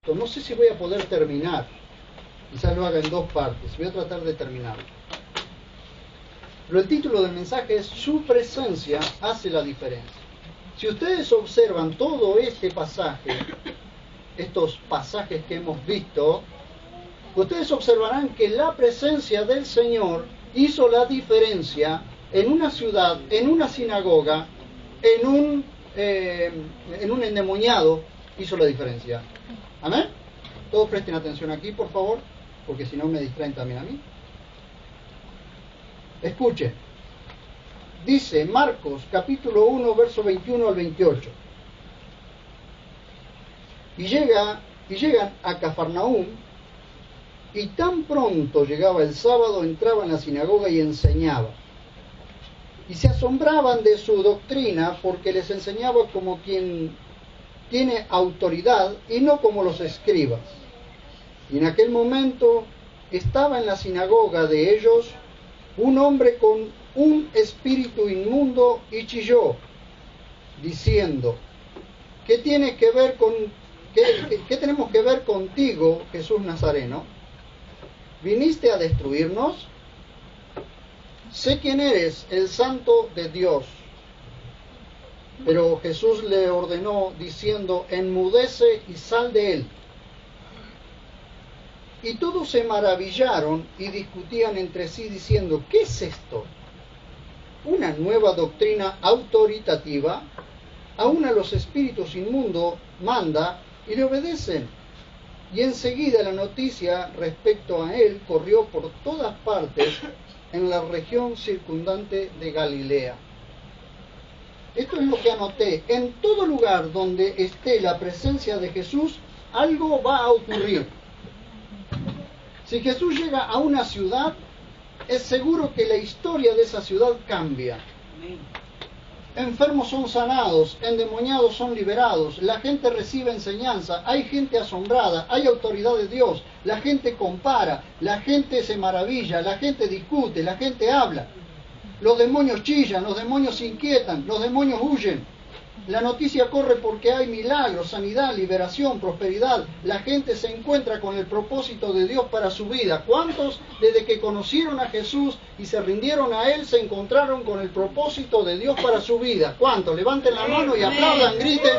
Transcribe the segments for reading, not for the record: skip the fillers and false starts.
No sé si voy a poder terminar, quizás lo haga en dos partes, voy a tratar de terminarlo. Pero el título del mensaje es "Su presencia hace la diferencia". Si ustedes observan todo este pasaje, estos pasajes que hemos visto, ustedes observarán que la presencia del Señor hizo la diferencia en una ciudad, en una sinagoga, en un endemoniado, hizo la diferencia. ¿Amén? Todos presten atención aquí, por favor, porque si no me distraen también a mí. Escuchen. Dice Marcos, capítulo 1, verso 21 al 28. Y llegan a Cafarnaúm, y tan pronto llegaba el sábado, entraba en la sinagoga y enseñaba. Y se asombraban de su doctrina, porque les enseñaba como quien tiene autoridad y no como los escribas. Y en aquel momento estaba en la sinagoga de ellos un hombre con un espíritu inmundo y chilló, diciendo: ¿Qué tenemos que ver contigo, Jesús Nazareno? ¿Viniste a destruirnos? Sé quién eres, el Santo de Dios. Pero Jesús le ordenó, diciendo: enmudece y sal de él. Y todos se maravillaron y discutían entre sí, diciendo: ¿qué es esto? ¿Una nueva doctrina autoritativa? Aún a los espíritus inmundos manda y le obedecen. Y enseguida la noticia respecto a él corrió por todas partes en la región circundante de Galilea. Esto es lo que anoté. En todo lugar donde esté la presencia de Jesús, algo va a ocurrir. Si Jesús llega a una ciudad, es seguro que la historia de esa ciudad cambia. Enfermos son sanados, endemoniados son liberados, la gente recibe enseñanza, hay gente asombrada, hay autoridad de Dios, la gente compara, la gente se maravilla, la gente discute, la gente habla. Los demonios chillan, los demonios se inquietan, los demonios huyen. La noticia corre porque hay milagros, sanidad, liberación, prosperidad. La gente se encuentra con el propósito de Dios para su vida. ¿Cuántos, desde que conocieron a Jesús y se rindieron a Él, se encontraron con el propósito de Dios para su vida? ¿Cuántos? Levanten la mano y aplaudan, griten.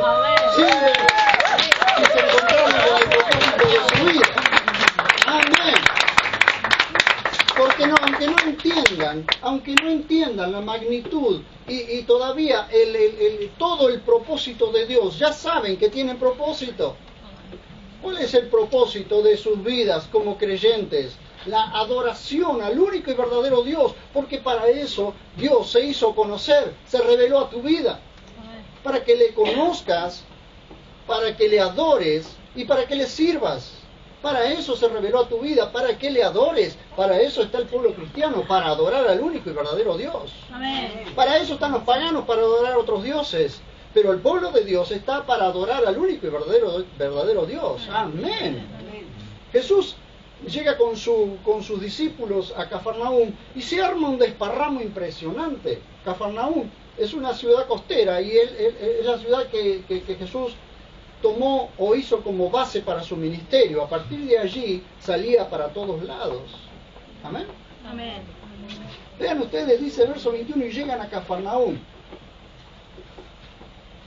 Sí, y se encontraron con el propósito de su vida. Amén. Porque aunque no entiendan la magnitud y todavía todo el propósito de Dios, ya saben que tienen propósito. ¿Cuál es el propósito de sus vidas como creyentes? La adoración al único y verdadero Dios, porque para eso Dios se hizo conocer, se reveló a tu vida, para que le conozcas, para que le adores y para que le sirvas. Para eso se reveló a tu vida, para que le adores. Para eso está el pueblo cristiano, para adorar al único y verdadero Dios. Amén. Para eso están los paganos, para adorar a otros dioses. Pero el pueblo de Dios está para adorar al único y verdadero Dios. Amén. Amén. Jesús llega con sus discípulos a Cafarnaúm y se arma un desparramo impresionante. Cafarnaúm es una ciudad costera y es la ciudad que Jesús tomó o hizo como base para su ministerio. A partir de allí salía para todos lados. Amén. Amén. Vean ustedes, dice el verso 21, y llegan a Cafarnaúm.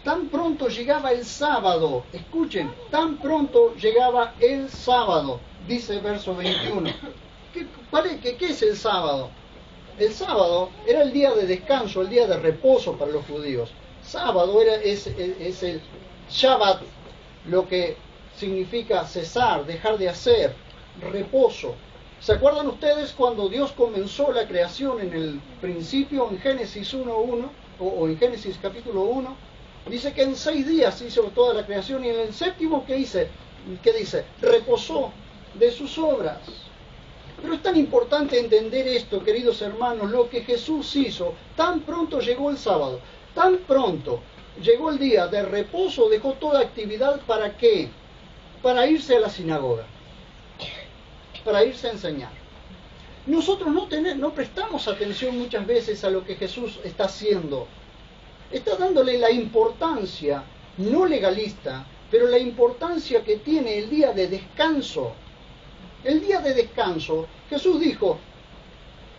Tan pronto llegaba el sábado, escuchen, tan pronto llegaba el sábado, dice el verso 21. ¿Qué es el sábado? El sábado era el día de descanso, el día de reposo para los judíos. Sábado es el Shabbat, lo que significa cesar, dejar de hacer, reposo. ¿Se acuerdan ustedes cuando Dios comenzó la creación en el principio, en Génesis 1:1, o en Génesis capítulo 1? Dice que en 6 días hizo toda la creación y en el séptimo, ¿qué dice? Reposó de sus obras. Pero es tan importante entender esto, queridos hermanos, lo que Jesús hizo. Tan pronto llegó el sábado, tan pronto llegó el día de reposo, dejó toda actividad. ¿Para qué? Para irse a la sinagoga, para irse a enseñar. Nosotros no prestamos atención muchas veces a lo que Jesús está haciendo. Está dándole la importancia no legalista, pero la importancia que tiene el día de descanso. El día de descanso, Jesús dijo,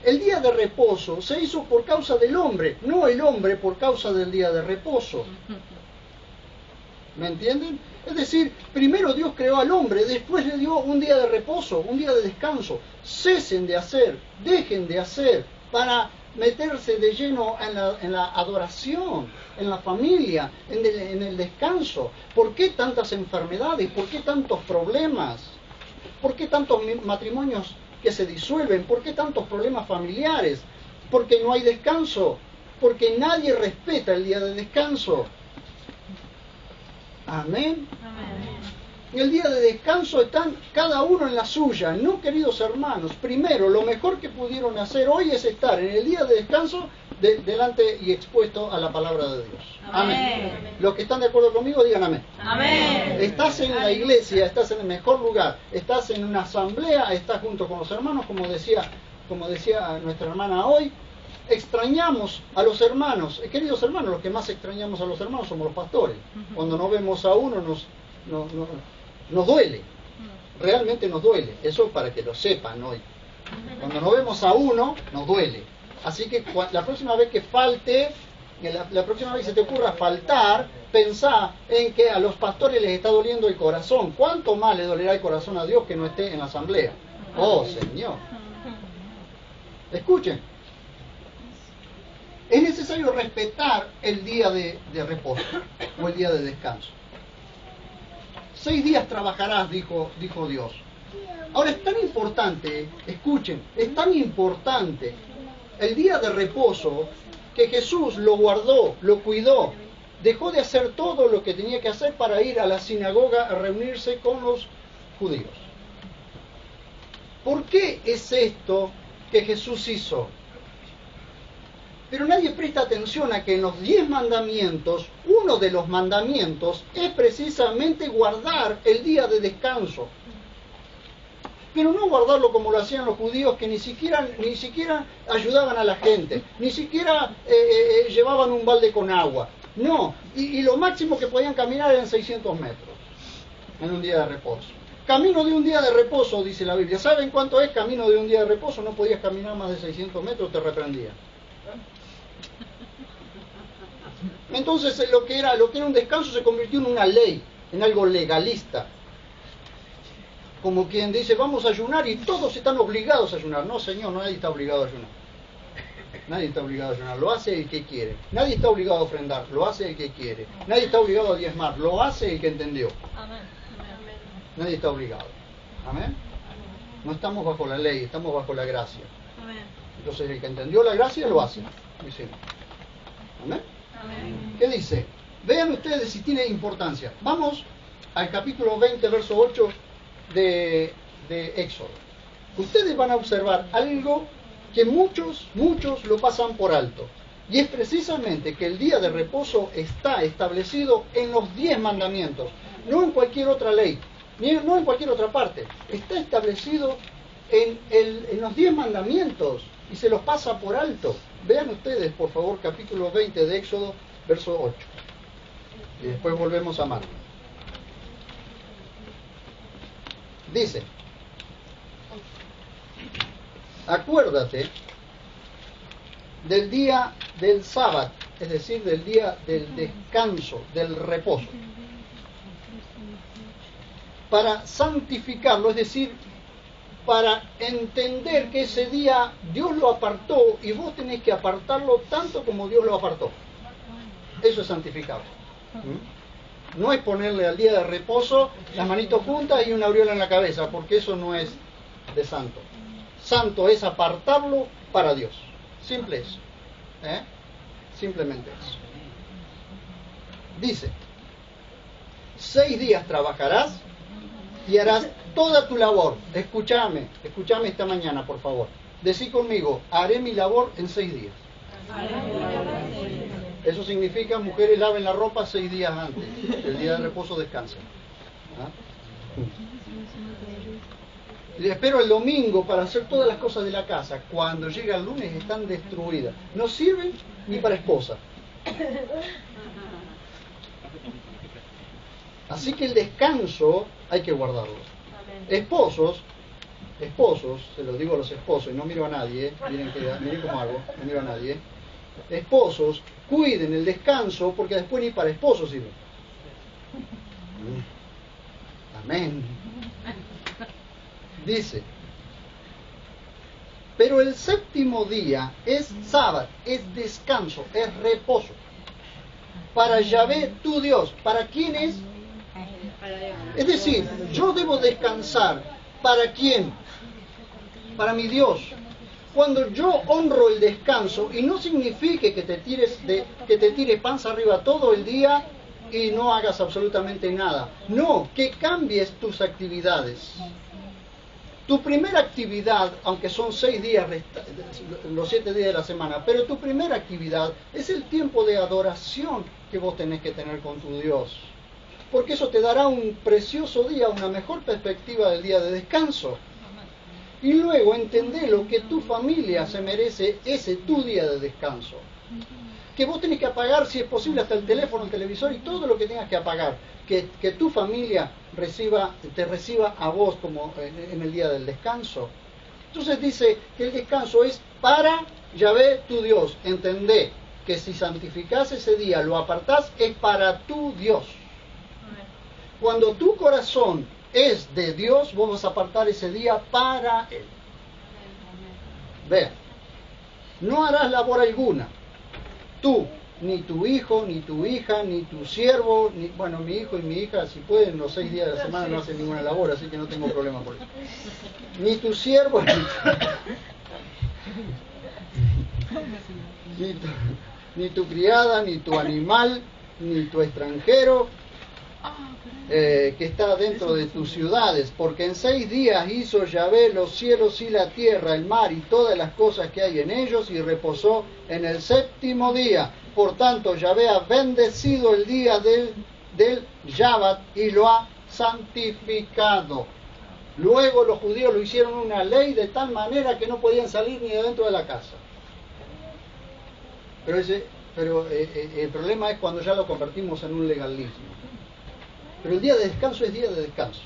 el día de reposo se hizo por causa del hombre, no el hombre por causa del día de reposo. ¿Me entienden? Es decir, primero Dios creó al hombre, después le dio un día de reposo, un día de descanso. Cesen de hacer, dejen de hacer, para meterse de lleno en la adoración, en la familia, en el descanso. ¿Por qué tantas enfermedades? ¿Por qué tantos problemas? ¿Por qué tantos matrimonios que se disuelven? ¿Por qué tantos problemas familiares? Porque no hay descanso, porque nadie respeta el día de descanso. Amén. En el día de descanso están cada uno en la suya, ¿no, queridos hermanos? Primero, lo mejor que pudieron hacer hoy es estar en el día de descanso delante y expuesto a la palabra de Dios. Amén. Los que están de acuerdo conmigo, digan amén. Amén. Estás en la iglesia, estás en el mejor lugar, estás en una asamblea, estás junto con los hermanos, como decía nuestra hermana hoy. Extrañamos a los hermanos, queridos hermanos, los que más extrañamos a los hermanos somos los pastores. Cuando no vemos a uno nos duele, realmente nos duele, eso para que lo sepan hoy. Cuando no vemos a uno, nos duele. Así que la próxima vez que falte, la próxima vez que se te ocurra faltar, pensá en que a los pastores les está doliendo el corazón. ¿Cuánto más le dolerá el corazón a Dios que no esté en la asamblea? Oh, Señor. Escuchen. Es necesario respetar el día de reposo o el día de descanso. 6 días trabajarás, dijo Dios. Ahora es tan importante, escuchen, es tan importante el día de reposo que Jesús lo guardó, lo cuidó, dejó de hacer todo lo que tenía que hacer para ir a la sinagoga a reunirse con los judíos. ¿Por qué es esto que Jesús hizo? Pero nadie presta atención a que en los 10 mandamientos, uno de los mandamientos es precisamente guardar el día de descanso. Pero no guardarlo como lo hacían los judíos, que ni siquiera ayudaban a la gente, ni siquiera llevaban un balde con agua. No, y lo máximo que podían caminar eran 600 metros en un día de reposo. Camino de un día de reposo, dice la Biblia. ¿Saben cuánto es camino de un día de reposo? No podías caminar más de 600 metros, te reprendían. Entonces lo que era un descanso se convirtió en una ley, en algo legalista. Como quien dice, vamos a ayunar y todos están obligados a ayunar. No, Señor, nadie está obligado a ayunar. Nadie está obligado a ayunar, lo hace el que quiere. Nadie está obligado a ofrendar, lo hace el que quiere. Nadie está obligado a diezmar, lo hace el que entendió. Nadie está obligado. Amén. No estamos bajo la ley, estamos bajo la gracia. Entonces el que entendió la gracia lo hace. Amén. ¿Qué dice? Vean ustedes si tiene importancia. Vamos al capítulo 20, verso 8 de Éxodo. Ustedes van a observar algo que muchos lo pasan por alto. Y es precisamente que el día de reposo está establecido en los 10 mandamientos, no en cualquier otra ley, no en cualquier otra parte. Está establecido en los 10 mandamientos y se los pasa por alto. Vean ustedes, por favor, capítulo 20 de Éxodo, verso 8. Y después volvemos a Marcos. Dice: acuérdate del día del sábado, es decir, del día del descanso, del reposo, para santificarlo, es decir, para entender que ese día Dios lo apartó y vos tenés que apartarlo tanto como Dios lo apartó. Eso es santificarlo. No es ponerle al día de reposo las manitos juntas y una aureola en la cabeza, porque eso no es de santo. Santo es apartarlo para Dios. Simple eso. Simplemente eso. Dice: 6 días trabajarás y harás toda tu labor. Escúchame esta mañana, por favor. Decí conmigo: haré mi labor en 6 días. Eso significa, mujeres, laven la ropa 6 días antes. El día de reposo descansen. Y espero el domingo para hacer todas las cosas de la casa. Cuando llega el lunes están destruidas. No sirven ni para esposa. Así que el descanso hay que guardarlo. Esposos, se lo digo a los esposos, y no miro a nadie, miren cómo hago, no miro a nadie. Esposos, cuiden el descanso, porque después ni para esposos sirve. Amén. Dice, pero el séptimo día es sábado, es descanso, es reposo. Para Yahvé tu Dios. ¿Para quién es? Es decir, yo debo descansar. ¿Para quién? Para mi Dios. Cuando yo honro el descanso, y no signifique que te tires panza arriba todo el día y no hagas absolutamente nada. No, que cambies tus actividades. Tu primera actividad, aunque son 6 días, los 7 días de la semana, pero tu primera actividad es el tiempo de adoración que vos tenés que tener con tu Dios. Porque eso te dará un precioso día, una mejor perspectiva del día de descanso. Y luego entendelo que tu familia se merece ese tu día de descanso. Que vos tenés que apagar, si es posible, hasta el teléfono, el televisor y todo lo que tengas que apagar. Que tu familia te reciba a vos como en el día del descanso. Entonces dice que el descanso es para Yahvé tu Dios. Entendé que si santificás ese día, lo apartás, es para tu Dios. Cuando tu corazón es de Dios, vos vas a apartar ese día para Él. Vean, no harás labor alguna. Tú, ni tu hijo, ni tu hija, ni tu siervo, bueno, mi hijo y mi hija, si pueden, los 6 días de la semana no hacen ninguna labor, así que no tengo problema por eso. Ni tu siervo, ni tu criada, ni tu animal, ni tu extranjero, que está dentro de tus ciudades, porque en 6 días hizo Yahvé los cielos y la tierra, el mar y todas las cosas que hay en ellos, y reposó en el séptimo día. Por tanto, Yahvé ha bendecido el día del Shabbat y lo ha santificado. Luego los judíos lo hicieron una ley de tal manera que no podían salir ni de dentro de la casa. Pero el problema es cuando ya lo convertimos en un legalismo. Pero el día de descanso es día de descanso.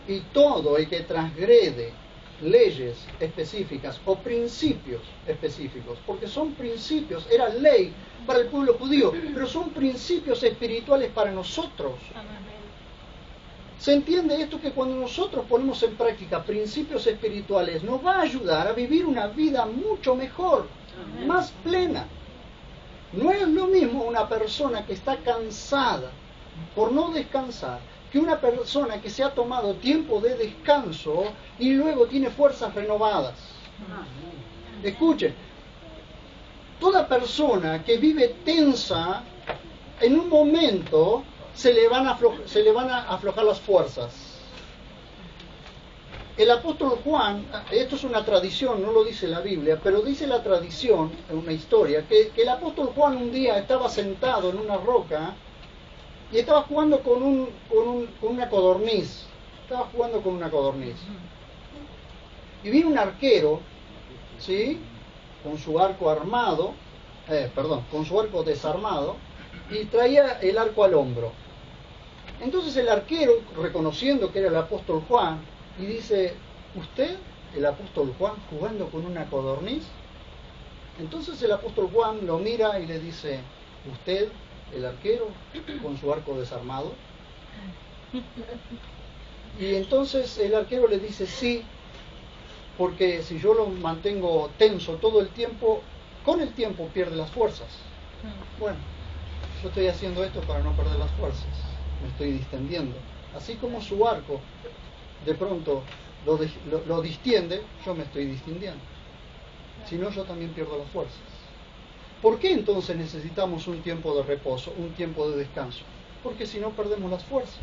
Y todo el que transgrede leyes específicas o principios específicos, porque son principios, era ley para el pueblo judío, pero son principios espirituales para nosotros. ¿Se entiende esto? Que cuando nosotros ponemos en práctica principios espirituales, nos va a ayudar a vivir una vida mucho mejor, más plena. No es lo mismo una persona que está cansada por no descansar que una persona que se ha tomado tiempo de descanso y luego tiene fuerzas renovadas. Escuchen, toda persona que vive tensa, en un momento se le van a aflojar las fuerzas. El apóstol Juan, esto es una tradición, no lo dice la Biblia, pero dice la tradición, una historia, que el apóstol Juan un día estaba sentado en una roca y estaba jugando con una codorniz. Y vino un arquero, ¿sí?, con su arco armado, con su arco desarmado, y traía el arco al hombro. Entonces el arquero, reconociendo que era el apóstol Juan, y dice: ¿usted, el apóstol Juan, jugando con una codorniz? Entonces el apóstol Juan lo mira y le dice: ¿usted, el arquero, con su arco desarmado? Y entonces el arquero le dice: sí, porque si yo lo mantengo tenso todo el tiempo, con el tiempo pierde las fuerzas. Bueno, yo estoy haciendo esto para no perder las fuerzas, me estoy distendiendo. Así como su arco de pronto lo distiende, yo me estoy distendiendo. Si no, yo también pierdo las fuerzas. ¿Por qué entonces necesitamos un tiempo de reposo, un tiempo de descanso? Porque si no, perdemos las fuerzas.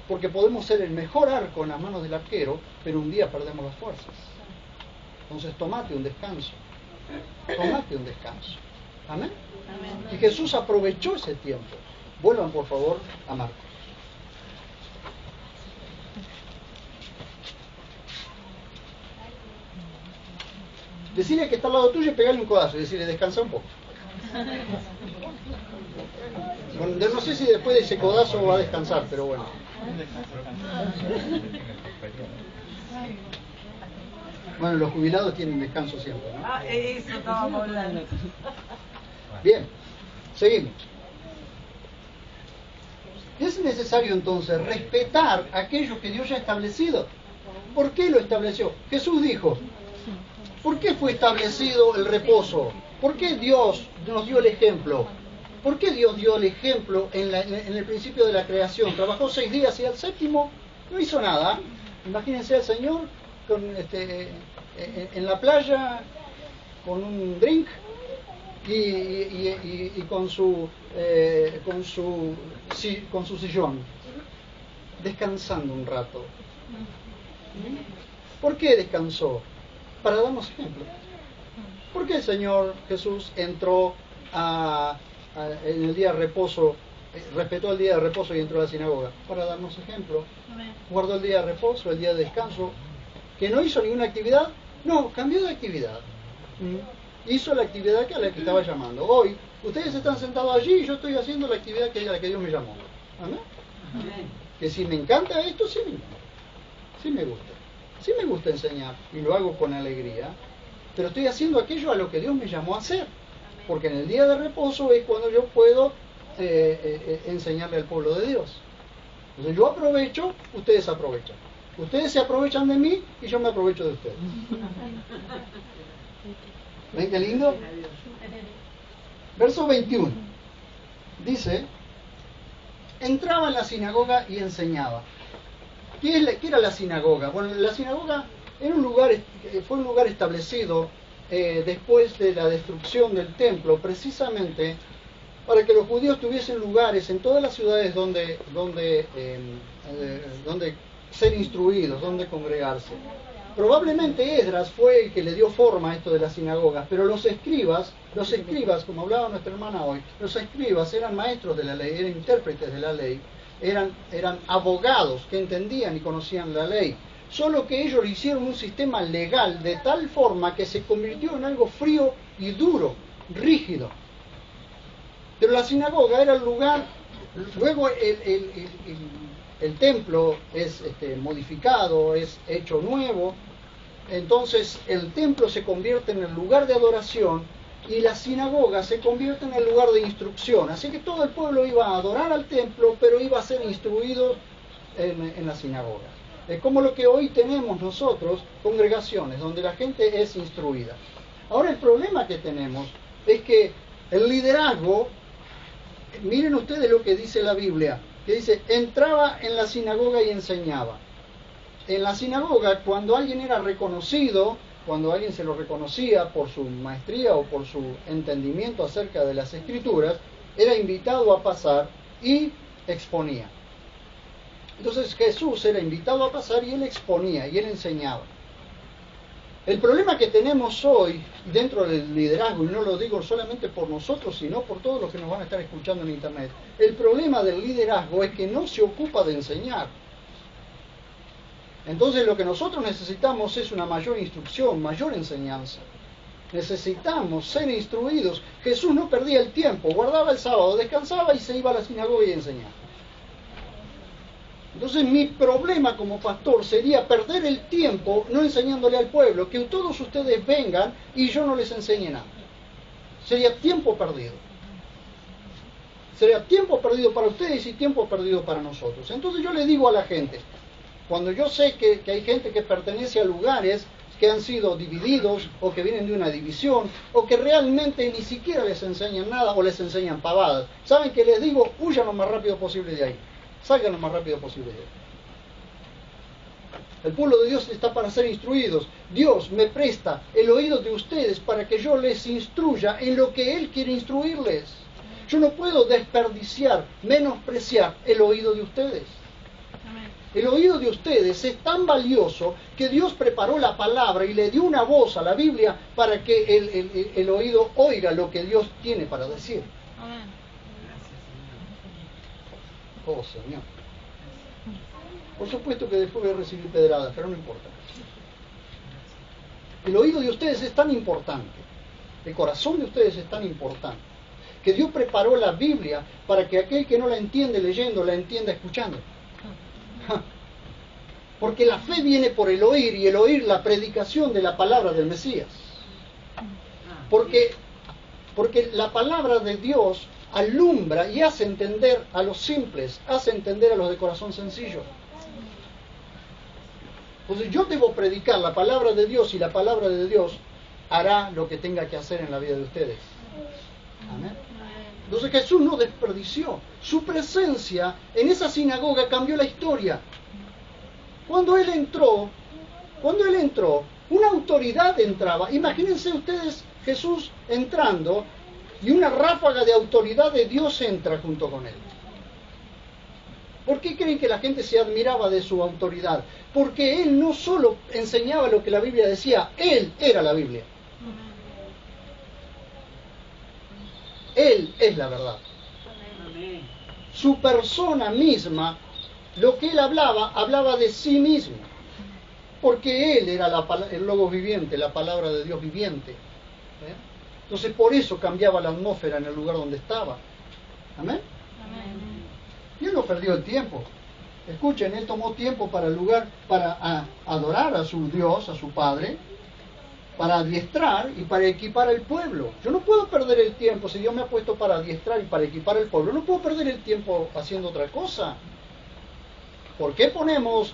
Porque podemos ser el mejor arco en las manos del arquero, pero un día perdemos las fuerzas. Entonces tomate un descanso. Amén. Amén. Y Jesús aprovechó ese tiempo. Vuelvan por favor a Marcos. Decirle que está al lado tuyo y pegarle un codazo y decirle: descansa un poco. Bueno, no sé si después de ese codazo va a descansar, pero bueno. Bueno, los jubilados tienen descanso siempre, ¿no? Ah, eso estábamos hablando. Bien, seguimos. Es necesario entonces respetar aquello que Dios ya ha establecido. ¿Por qué lo estableció? Jesús dijo, ¿por qué fue establecido el reposo? ¿Por qué Dios nos dio el ejemplo? ¿Por qué Dios dio el ejemplo en el principio de la creación? Trabajó 6 días y al séptimo no hizo nada. Imagínense al Señor en la playa con un drink y con su sillón, descansando un rato. ¿Por qué descansó? Para darnos ejemplo. ¿Por qué el Señor Jesús entró en el día de reposo, respetó el día de reposo y entró a la sinagoga? Para darnos ejemplo. Guardó el día de reposo, el día de descanso, que no hizo ninguna actividad, no, cambió de actividad. Hizo la actividad a la que estaba llamando. Hoy, ustedes están sentados allí y yo estoy haciendo la actividad a la que Dios me llamó. ¿Amén? Que si me encanta esto, sí me encanta. Sí me gusta. Sí me gusta enseñar y lo hago con alegría, pero estoy haciendo aquello a lo que Dios me llamó a hacer. Porque en el día de reposo es cuando yo puedo enseñarle al pueblo de Dios. Entonces yo aprovecho, ustedes aprovechan. Ustedes se aprovechan de mí y yo me aprovecho de ustedes. ¿Ven qué lindo? Verso 21. Dice, entraba en la sinagoga y enseñaba. ¿Qué era la sinagoga? Bueno, la sinagoga era fue un lugar establecido después de la destrucción del templo, precisamente para que los judíos tuviesen lugares en todas las ciudades donde ser instruidos, donde congregarse. Probablemente Esdras fue el que le dio forma a esto de las sinagogas, pero los escribas, como hablaba nuestra hermana hoy, los escribas eran maestros de la ley, eran intérpretes de la ley, eran abogados que entendían y conocían la ley. Solo que ellos hicieron un sistema legal de tal forma que se convirtió en algo frío y duro, rígido. Pero la sinagoga era el lugar, luego el templo es modificado, es hecho nuevo, entonces el templo se convierte en el lugar de adoración y la sinagoga se convierte en el lugar de instrucción. Así que todo el pueblo iba a adorar al templo, pero iba a ser instruido en la sinagoga. Es como lo que hoy tenemos nosotros, congregaciones, donde la gente es instruida. Ahora el problema que tenemos es que el liderazgo, miren ustedes lo que dice la Biblia, que dice, entraba en la sinagoga y enseñaba. En la sinagoga, cuando alguien era reconocido, cuando alguien se lo reconocía por su maestría o por su entendimiento acerca de las Escrituras, era invitado a pasar y exponía. Entonces Jesús era invitado a pasar y él exponía y él enseñaba. El problema que tenemos hoy dentro del liderazgo, y no lo digo solamente por nosotros, sino por todos los que nos van a estar escuchando en internet, el problema del liderazgo es que no se ocupa de enseñar. Entonces lo que nosotros necesitamos es una mayor instrucción, mayor enseñanza. Necesitamos ser instruidos. Jesús no perdía el tiempo, guardaba el sábado, descansaba y se iba a la sinagoga y enseñaba. Entonces mi problema como pastor sería perder el tiempo no enseñándole al pueblo, que todos ustedes vengan y yo no les enseñe nada. Sería tiempo perdido. Sería tiempo perdido para ustedes y tiempo perdido para nosotros. Entonces yo le digo a la gente, cuando yo sé que hay gente que pertenece a lugares que han sido divididos o que vienen de una división o que realmente ni siquiera les enseñan nada o les enseñan pavadas, ¿saben qué les digo? Huyan lo más rápido posible de ahí. Salgan lo más rápido posible de ahí. El pueblo de Dios está para ser instruidos. Dios me presta el oído de ustedes para que yo les instruya en lo que Él quiere instruirles. Yo no puedo desperdiciar, menospreciar el oído de ustedes. El oído de ustedes es tan valioso que Dios preparó la palabra y le dio una voz a la Biblia para que el oído oiga lo que Dios tiene para decir. Oh, Señor. Por supuesto que después voy a recibir pedradas, pero no importa. El oído de ustedes es tan importante. El corazón de ustedes es tan importante. que Dios preparó la Biblia para que aquel que no la entiende leyendo, la entienda escuchando. Porque la fe viene por el oír, y el oír la predicación de la palabra del Mesías. Porque la palabra de Dios alumbra y hace entender a los simples, hace entender a los de corazón sencillo. Entonces yo debo predicar la palabra de Dios, y la palabra de Dios hará lo que tenga que hacer en la vida de ustedes. Amén. Entonces Jesús no desperdició. Su presencia en esa sinagoga cambió la historia. Cuando Él entró, una autoridad entraba. Imagínense ustedes Jesús entrando y una ráfaga de autoridad de Dios entra junto con Él. ¿Por qué creen que la gente se admiraba de su autoridad? Porque Él no solo enseñaba lo que la Biblia decía, Él era la Biblia. Él es la verdad. Su persona misma, lo que Él hablaba de sí mismo. Porque Él era el Logos viviente, la palabra de Dios viviente. Entonces por eso cambiaba la atmósfera en el lugar donde estaba. Amén. Y Él no perdió el tiempo. Escuchen, Él tomó tiempo para adorar a su Dios, a su Padre, para adiestrar y para equipar al pueblo. Yo no puedo perder el tiempo. Si Dios me ha puesto para adiestrar y para equipar al pueblo, no puedo perder el tiempo haciendo otra cosa. ¿Por qué ponemos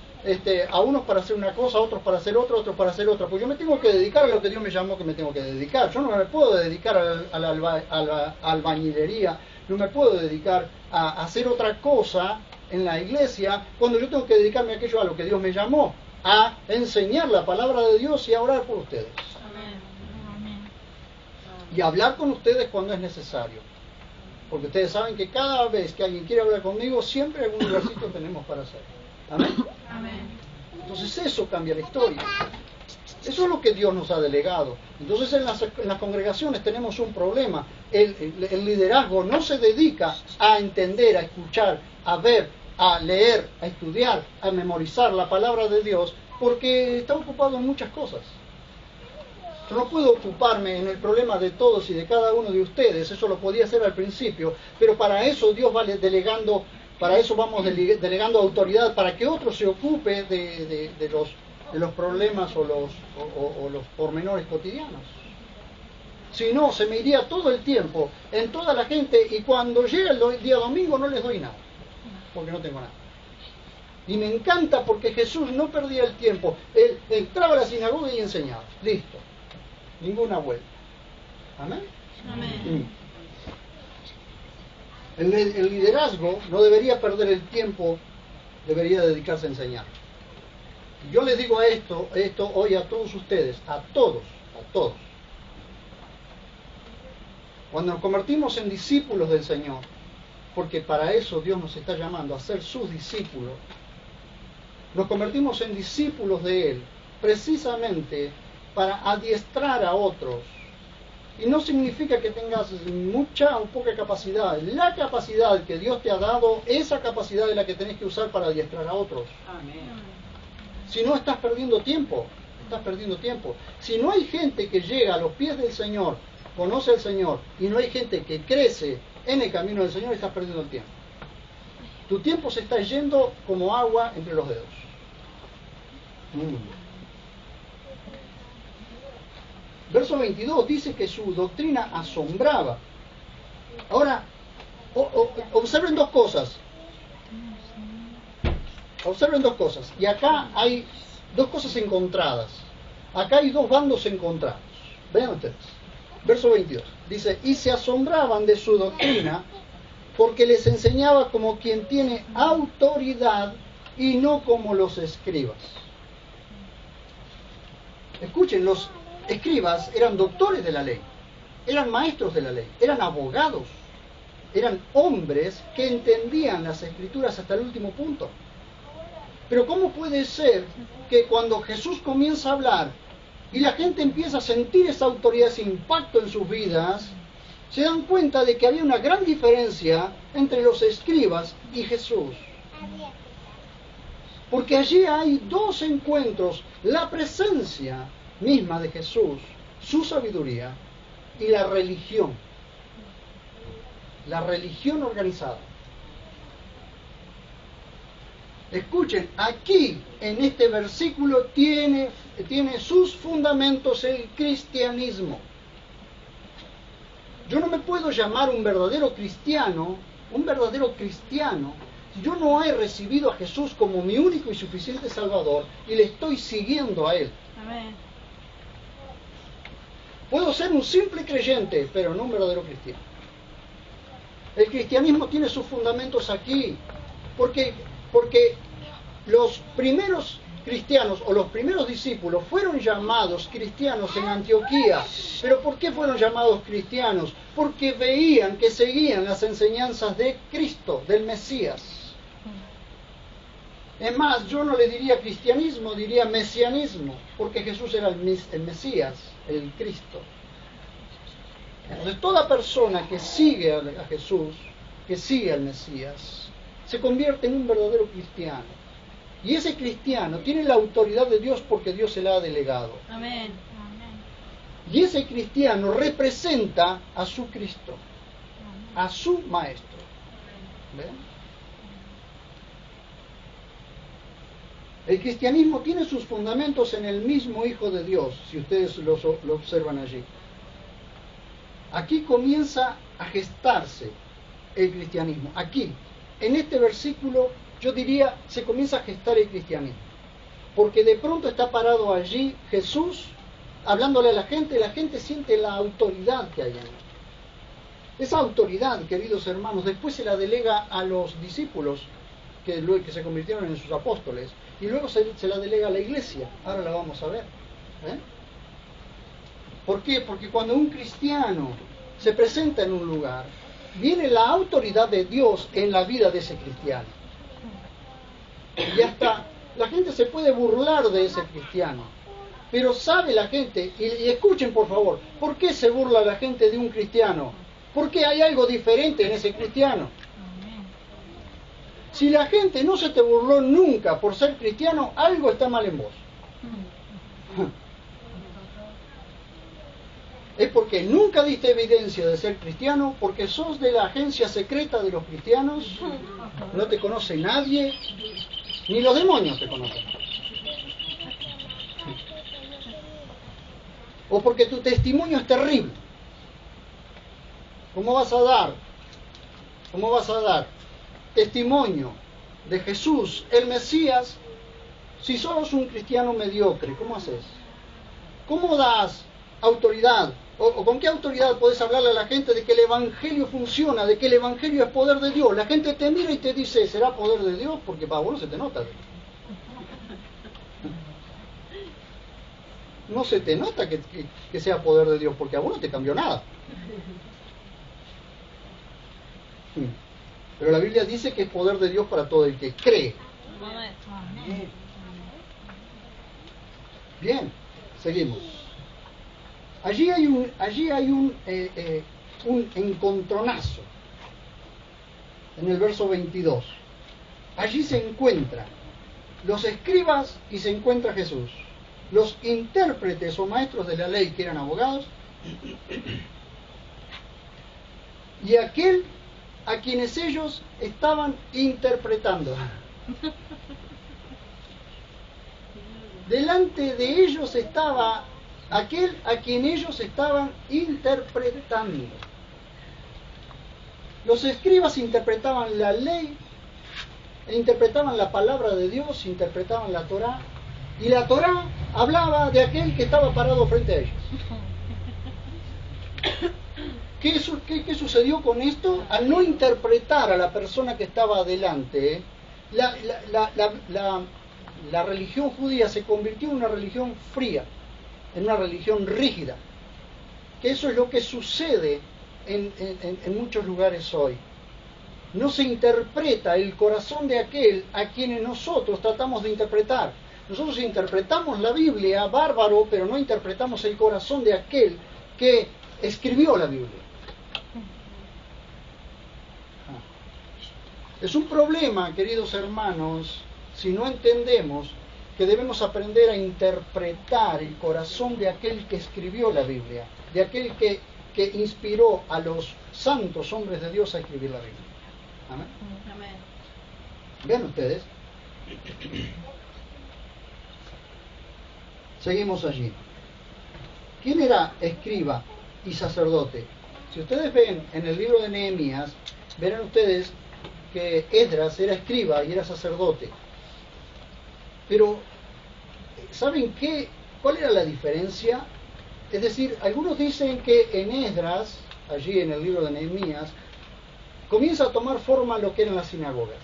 a unos para hacer una cosa, a otros para hacer otra, a otros para hacer otra? Pues yo me tengo que dedicar a lo que Dios me llamó que me tengo que dedicar. Yo no me puedo dedicar a la albañilería, no me puedo dedicar a hacer otra cosa en la iglesia cuando yo tengo que dedicarme a aquello a lo que Dios me llamó, a enseñar la palabra de Dios y a orar por ustedes. Y hablar con ustedes cuando es necesario. Porque ustedes saben que cada vez que alguien quiere hablar conmigo, siempre algún lugarcito tenemos para hacer. Amén. Entonces eso cambia la historia. Eso es lo que Dios nos ha delegado. Entonces en las congregaciones tenemos un problema. El liderazgo no se dedica a entender, a escuchar, a ver, a leer, a estudiar, a memorizar la palabra de Dios, porque está ocupado en muchas cosas. Yo no puedo ocuparme en el problema de todos y de cada uno de ustedes, eso lo podía hacer al principio, pero para eso Dios va delegando, para eso vamos delegando autoridad, para que otro se ocupe de los problemas o los pormenores cotidianos. Si no, se me iría todo el tiempo en toda la gente, y cuando llega el día domingo no les doy nada, porque no tengo nada. Y me encanta porque Jesús no perdía el tiempo. Él entraba a la sinagoga y enseñaba. Listo. Ninguna vuelta. Amén. El liderazgo no debería perder el tiempo, debería dedicarse a enseñar. Yo les digo esto hoy a todos ustedes, a todos. Cuando nos convertimos en discípulos del Señor, porque para eso Dios nos está llamando a ser sus discípulos, nos convertimos en discípulos de Él, precisamente para adiestrar a otros. Y no significa que tengas mucha o poca capacidad. La capacidad que Dios te ha dado, esa capacidad es la que tenés que usar para adiestrar a otros. Amén. Si no, estás perdiendo tiempo. Si no hay gente que llega a los pies del Señor, conoce al Señor, y no hay gente que crece en el camino del Señor, estás perdiendo el tiempo. Tu tiempo se está yendo como agua entre los dedos. Verso 22 dice que su doctrina asombraba. Ahora, observen dos cosas. Y acá hay dos cosas encontradas. Acá hay dos bandos encontrados. Vean ustedes. Verso 22. Dice, y se asombraban de su doctrina porque les enseñaba como quien tiene autoridad y no como los escribas. Escuchen, los escribas eran doctores de la ley, eran maestros de la ley, eran abogados, eran hombres que entendían las escrituras hasta el último punto. Pero ¿cómo puede ser que cuando Jesús comienza a hablar y la gente empieza a sentir esa autoridad, ese impacto en sus vidas, se dan cuenta de que había una gran diferencia entre los escribas y Jesús? Porque allí hay dos encuentros: la presencia misma de Jesús, su sabiduría, y la religión. la religión organizada. Escuchen, aquí en este versículo tiene sus fundamentos el cristianismo. Yo no me puedo llamar un verdadero cristiano, si yo no he recibido a Jesús como mi único y suficiente Salvador y le estoy siguiendo a Él. Amén. Puedo ser un simple creyente, pero no un verdadero cristiano. El cristianismo tiene sus fundamentos aquí, porque los primeros cristianos o los primeros discípulos fueron llamados cristianos en Antioquía. ¿Pero por qué fueron llamados cristianos? Porque veían que seguían las enseñanzas de Cristo, del Mesías. Es más, yo no le diría cristianismo, diría mesianismo, porque Jesús era el Mesías, el Cristo. Entonces toda persona que sigue a Jesús, que sigue al Mesías, se convierte en un verdadero cristiano. Y ese cristiano tiene la autoridad de Dios porque Dios se la ha delegado. Amén. Y ese cristiano representa a su Cristo, a su Maestro. ¿Ven? El cristianismo tiene sus fundamentos en el mismo Hijo de Dios, si ustedes lo observan allí. Aquí comienza a gestarse el cristianismo. Aquí, en este versículo, yo diría, se comienza a gestar el cristianismo. Porque de pronto está parado allí Jesús, hablándole a la gente siente la autoridad que hay en él. Esa autoridad, queridos hermanos, después se la delega a los discípulos, que se convirtieron en sus apóstoles, y luego se la delega a la iglesia. Ahora la vamos a ver. ¿Por qué? Porque cuando un cristiano se presenta en un lugar, viene la autoridad de Dios en la vida de ese cristiano. Y hasta la gente se puede burlar de ese cristiano. Pero sabe la gente, y escuchen por favor, ¿por qué se burla la gente de un cristiano? Porque hay algo diferente en ese cristiano. Si la gente no se te burló nunca por ser cristiano, algo está mal en vos. Es porque nunca diste evidencia de ser cristiano, porque sos de la agencia secreta de los cristianos, no te conoce nadie, ni los demonios te conocen. O porque tu testimonio es terrible. ¿Cómo vas a dar testimonio de Jesús, el Mesías, si sos un cristiano mediocre? ¿Cómo haces? ¿Cómo das autoridad? ¿O con qué autoridad podés hablarle a la gente de que el Evangelio funciona, de que el Evangelio es poder de Dios? La gente te mira y te dice, ¿será poder de Dios? Porque para vos no se te nota. No se te nota que sea poder de Dios, porque a vos no te cambió nada. Pero la Biblia dice que es poder de Dios para todo el que cree. Bien, seguimos. Allí hay un encontronazo en el verso 22. Allí se encuentran los escribas y se encuentra Jesús. Los intérpretes o maestros de la ley, que eran abogados, y aquel a quienes ellos estaban interpretando. Delante de ellos estaba aquel a quien ellos estaban interpretando. Los escribas interpretaban la ley, interpretaban la palabra de Dios, interpretaban la Torá, y la Torá hablaba de aquel que estaba parado frente a ellos. ¿Qué sucedió con esto? Al no interpretar a la persona que estaba adelante, la religión judía se convirtió en una religión fría, en una religión rígida. Que eso es lo que sucede en muchos lugares hoy. No se interpreta el corazón de aquel a quienes nosotros tratamos de interpretar. Nosotros interpretamos la Biblia, bárbaro, pero no interpretamos el corazón de aquel que escribió la Biblia. Es un problema, queridos hermanos, si no entendemos que debemos aprender a interpretar el corazón de aquel que escribió la Biblia, de aquel que que inspiró a los santos hombres de Dios a escribir la Biblia. Amén. Amén. Vean ustedes. Seguimos allí. ¿Quién era escriba y sacerdote? Si ustedes ven en el libro de Nehemías, verán ustedes que Esdras era escriba y era sacerdote. Pero, ¿saben qué? ¿Cuál era la diferencia? Es decir, algunos dicen que en Esdras, allí en el libro de Nehemías, comienza a tomar forma lo que eran las sinagogas.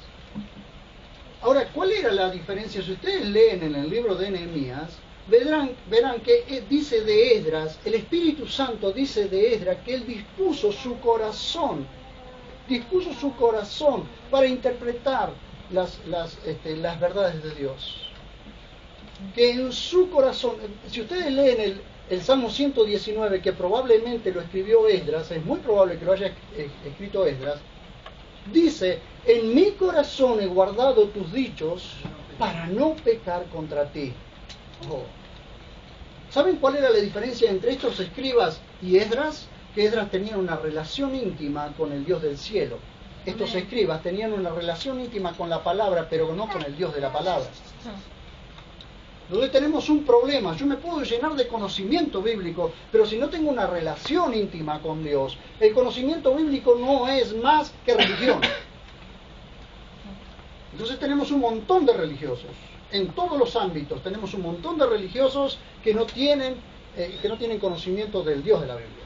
Ahora, ¿cuál era la diferencia? Si ustedes leen en el libro de Nehemías, verán que dice de Esdras, el Espíritu Santo dice de Esdras que él dispuso su corazón para interpretar las verdades de Dios. Que en su corazón, si ustedes leen el Salmo 119, que probablemente lo escribió Esdras, es muy probable que lo haya escrito Esdras, dice: en mi corazón he guardado tus dichos para no pecar contra ti. Oh. ¿Saben cuál era la diferencia entre estos escribas y Esdras? Que Esdras tenía una relación íntima con el Dios del cielo. Estos escribas tenían una relación íntima con la palabra, pero no con el Dios de la palabra. Donde tenemos un problema. Yo me puedo llenar de conocimiento bíblico, pero si no tengo una relación íntima con Dios, el conocimiento bíblico no es más que religión. Entonces tenemos un montón de religiosos. En todos los ámbitos tenemos un montón de religiosos que no tienen conocimiento del Dios de la Biblia.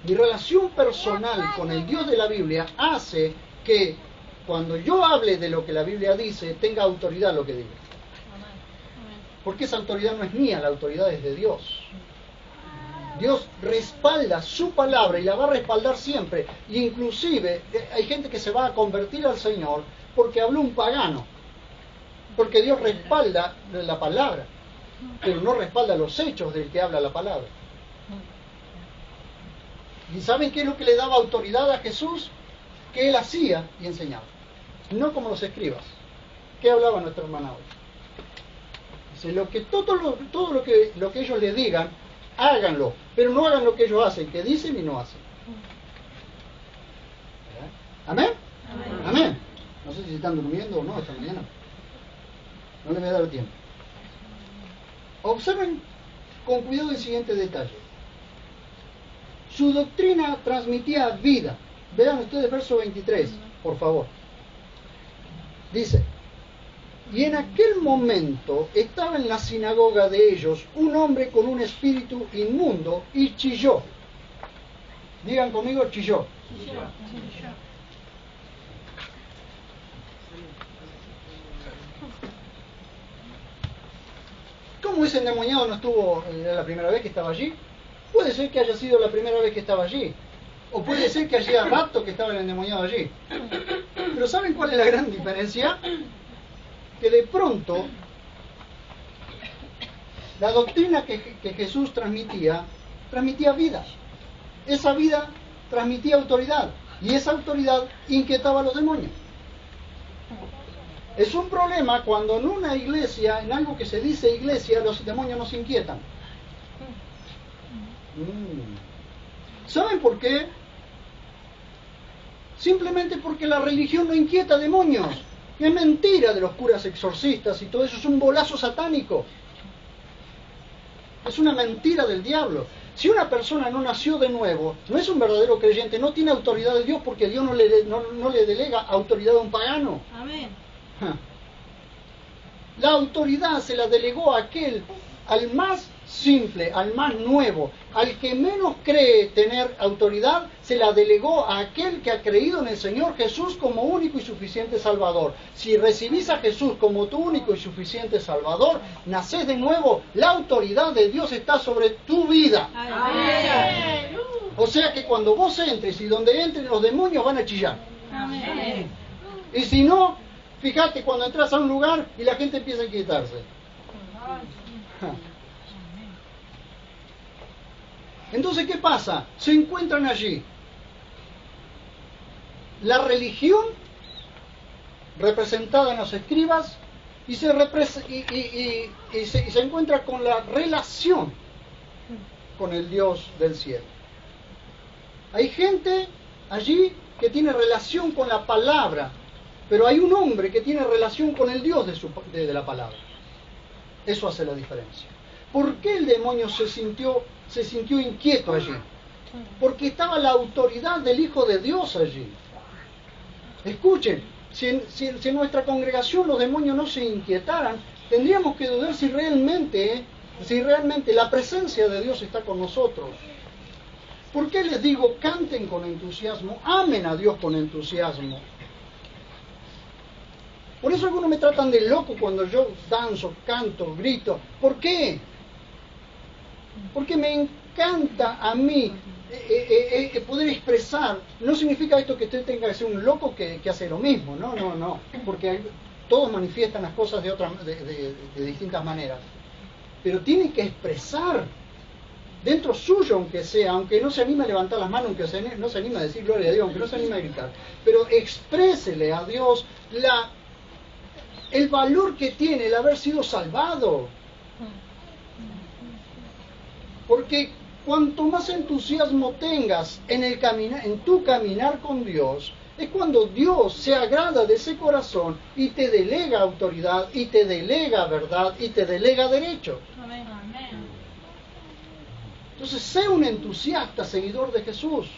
Mi relación personal con el Dios de la Biblia hace que cuando yo hable de lo que la Biblia dice, tenga autoridad lo que diga. Porque esa autoridad no es mía, la autoridad es de Dios. Dios respalda su palabra y la va a respaldar siempre. E inclusive hay gente que se va a convertir al Señor porque habló un pagano. Porque Dios respalda la palabra, pero no respalda los hechos del que habla la palabra. ¿Y saben qué es lo que le daba autoridad a Jesús? Que Él hacía y enseñaba. No como los escribas. ¿Qué hablaba nuestra hermana hoy? Dice, todo lo que ellos le digan, háganlo, pero no hagan lo que ellos hacen, que dicen y no hacen. ¿Amén? Amén. Amén. No sé si están durmiendo o no esta mañana. No les voy a dar tiempo. Observen con cuidado el siguiente detalle. Su doctrina transmitía vida. Vean ustedes verso 23, por favor. Dice: y en aquel momento estaba en la sinagoga de ellos un hombre con un espíritu inmundo y chilló. Digan conmigo, chilló. ¿Cómo ese endemoniado no estuvo la primera vez que estaba allí? Puede ser que haya sido la primera vez que estaba allí. O puede ser que hacía rato que estaba el endemoniado allí. Pero ¿saben cuál es la gran diferencia? Que de pronto la doctrina que Jesús transmitía vida. Esa vida transmitía autoridad. Y esa autoridad inquietaba a los demonios. Es un problema cuando en una iglesia, en algo que se dice iglesia, los demonios no se inquietan. ¿Saben por qué? Simplemente porque la religión no inquieta demonios. Es mentira de los curas exorcistas y todo eso, es un bolazo satánico. Es una mentira del diablo. Si una persona no nació de nuevo, no es un verdadero creyente, no tiene autoridad de Dios porque Dios no le delega autoridad a un pagano. Amén. La autoridad se la delegó a aquel, al más simple, al más nuevo, al que menos cree tener autoridad, se la delegó a aquel que ha creído en el Señor Jesús como único y suficiente Salvador. Si recibís a Jesús como tu único y suficiente Salvador, nacés de nuevo, la autoridad de Dios está sobre tu vida. Amén. O sea que cuando vos entres y donde entren los demonios van a chillar. Amén. Y si no, fíjate cuando entras a un lugar y la gente empieza a inquietarse. Entonces, ¿qué pasa? Se encuentran allí la religión representada en los escribas y se encuentra con la relación con el Dios del cielo. Hay gente allí que tiene relación con la palabra, pero hay un hombre que tiene relación con el Dios de la palabra. Eso hace la diferencia. ¿Por qué el demonio se sintió inquieto allí? Porque estaba la autoridad del Hijo de Dios allí. Escuchen, si en nuestra congregación los demonios no se inquietaran, tendríamos que dudar si realmente la presencia de Dios está con nosotros. ¿Por qué les digo canten con entusiasmo, amen a Dios con entusiasmo? Por eso algunos me tratan de loco cuando yo danzo, canto, grito. ¿Por qué? Porque me encanta a mí poder expresar. No significa esto que usted tenga que ser un loco que hace lo mismo. No. Porque todos manifiestan las cosas de distintas maneras. Pero tiene que expresar dentro suyo, aunque no se anime a levantar las manos, aunque no se anime a decir gloria a Dios, aunque no se anime a gritar. Pero exprésele a Dios el valor que tiene el haber sido salvado. Porque cuanto más entusiasmo tengas en tu caminar con Dios, es cuando Dios se agrada de ese corazón y te delega autoridad, y te delega verdad, y te delega derecho. Amén. Entonces, sé un entusiasta seguidor de Jesús.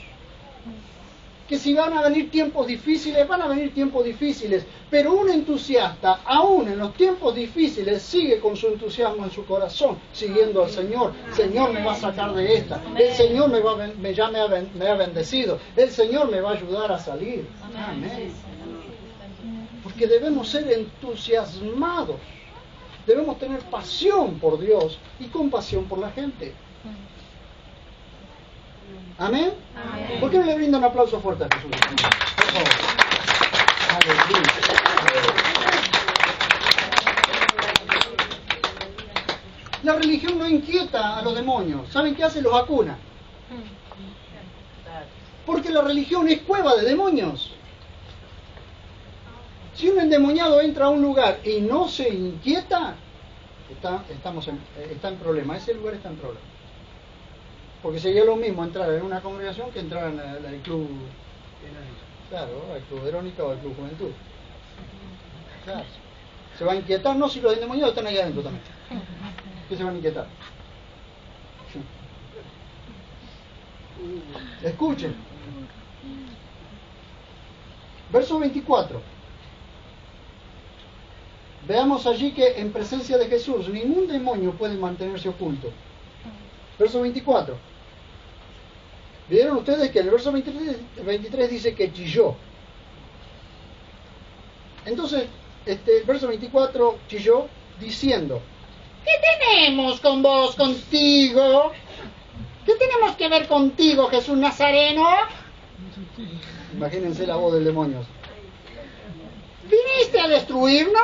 Que si van a venir tiempos difíciles, van a venir tiempos difíciles, pero un entusiasta, aún en los tiempos difíciles, sigue con su entusiasmo en su corazón, siguiendo al Señor. El Señor me va a sacar de esta, el Señor me ha bendecido, el Señor me va a ayudar a salir. Amén. Porque debemos ser entusiasmados, debemos tener pasión por Dios y compasión por la gente. ¿Amén? Amén. ¿Por qué no le brindan un aplauso fuerte a Jesús? Por favor. Aleluya. La religión no inquieta a los demonios. ¿Saben qué hace? Los vacuna. Porque la religión es cueva de demonios. Si un endemoniado entra a un lugar y no se inquieta, está en problema. Ese lugar está en problema. Porque sería lo mismo entrar en una congregación que entrar en el club, claro, al club Verónica o al club Juventud. Claro. Se va a inquietar, no si los endemoniados están ahí adentro también. ¿Qué se van a inquietar? Escuchen. Verso 24. Veamos allí que en presencia de Jesús ningún demonio puede mantenerse oculto. Verso 24. ¿Vieron ustedes que en el verso 23 dice que chilló? Entonces, el verso 24 chilló diciendo: ¿qué tenemos con vos, contigo? ¿Qué tenemos que ver contigo, Jesús Nazareno? Imagínense la voz del demonio. ¿Viniste a destruirnos?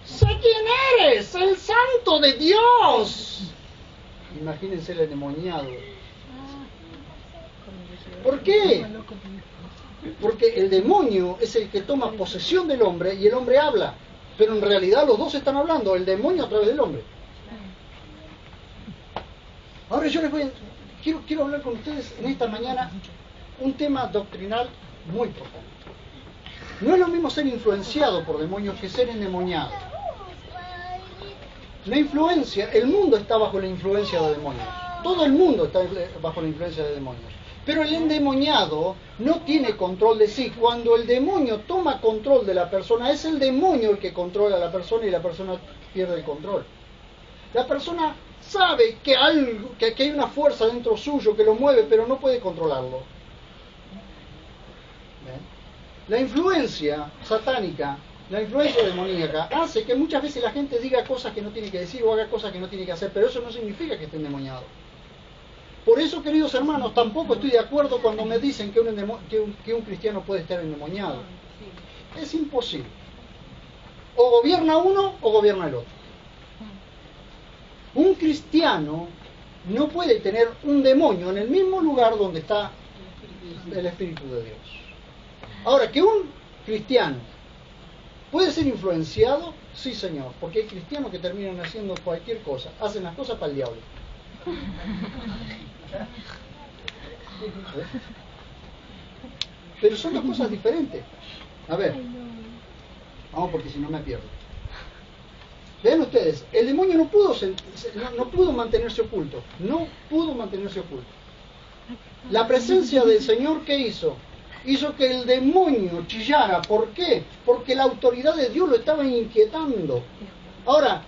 Sé quién eres, el Santo de Dios. Imagínense el endemoniado. ¿Por qué? Porque el demonio es el que toma posesión del hombre y el hombre habla. Pero en realidad los dos están hablando, el demonio a través del hombre. Ahora yo quiero hablar con ustedes en esta mañana un tema doctrinal muy profundo. No es lo mismo ser influenciado por demonios que ser endemoniado. La influencia, el mundo está bajo la influencia de demonios. Todo el mundo está bajo la influencia de demonios. Pero el endemoniado no tiene control de sí. Cuando el demonio toma control de la persona, es el demonio el que controla a la persona y la persona pierde el control. La persona sabe que hay una fuerza dentro suyo que lo mueve, pero no puede controlarlo. ¿Ven? La influencia satánica, la influencia demoníaca hace que muchas veces la gente diga cosas que no tiene que decir o haga cosas que no tiene que hacer, pero eso no significa que esté endemoniado. Por eso, queridos hermanos, tampoco estoy de acuerdo cuando me dicen que un cristiano puede estar endemoniado. Es imposible. O gobierna uno o gobierna el otro. Un cristiano no puede tener un demonio en el mismo lugar donde está el Espíritu de Dios. Ahora, que un cristiano ¿Puede ser influenciado? Sí, señor, porque hay cristianos que terminan haciendo cualquier cosa, hacen las cosas para el diablo. Pero son dos cosas diferentes. A ver, vamos porque si no me pierdo. Vean ustedes, el demonio no pudo mantenerse oculto, no pudo mantenerse oculto. La presencia del Señor, ¿qué hizo? Hizo que el demonio chillara. ¿Por qué? Porque la autoridad de Dios lo estaba inquietando. Ahora,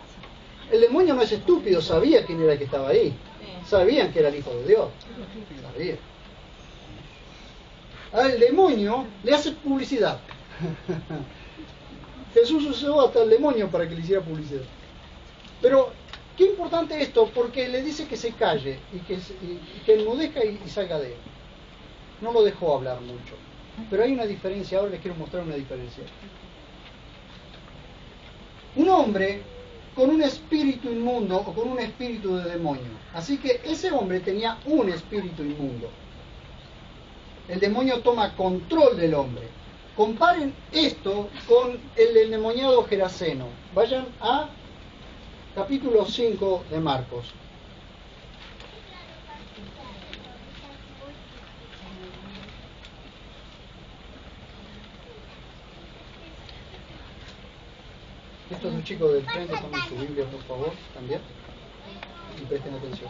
el demonio no es estúpido, sabía quién era el que estaba ahí. Sabían que era el Hijo de Dios. Sabía. Ahora, el demonio le hace publicidad. Jesús usó hasta el demonio para que le hiciera publicidad. Pero, qué importante esto, porque le dice que se calle y que enmudezca y salga de él. No lo dejó hablar mucho. Pero hay una diferencia, ahora les quiero mostrar una diferencia. Un hombre con un espíritu inmundo o con un espíritu de demonio. Así que ese hombre tenía un espíritu inmundo. El demonio toma control del hombre. Comparen esto con el endemoniado Geraseno. Vayan a capítulo 5 de Marcos. Estos dos chicos del frente tomen su Biblia, por favor, también. Y presten atención.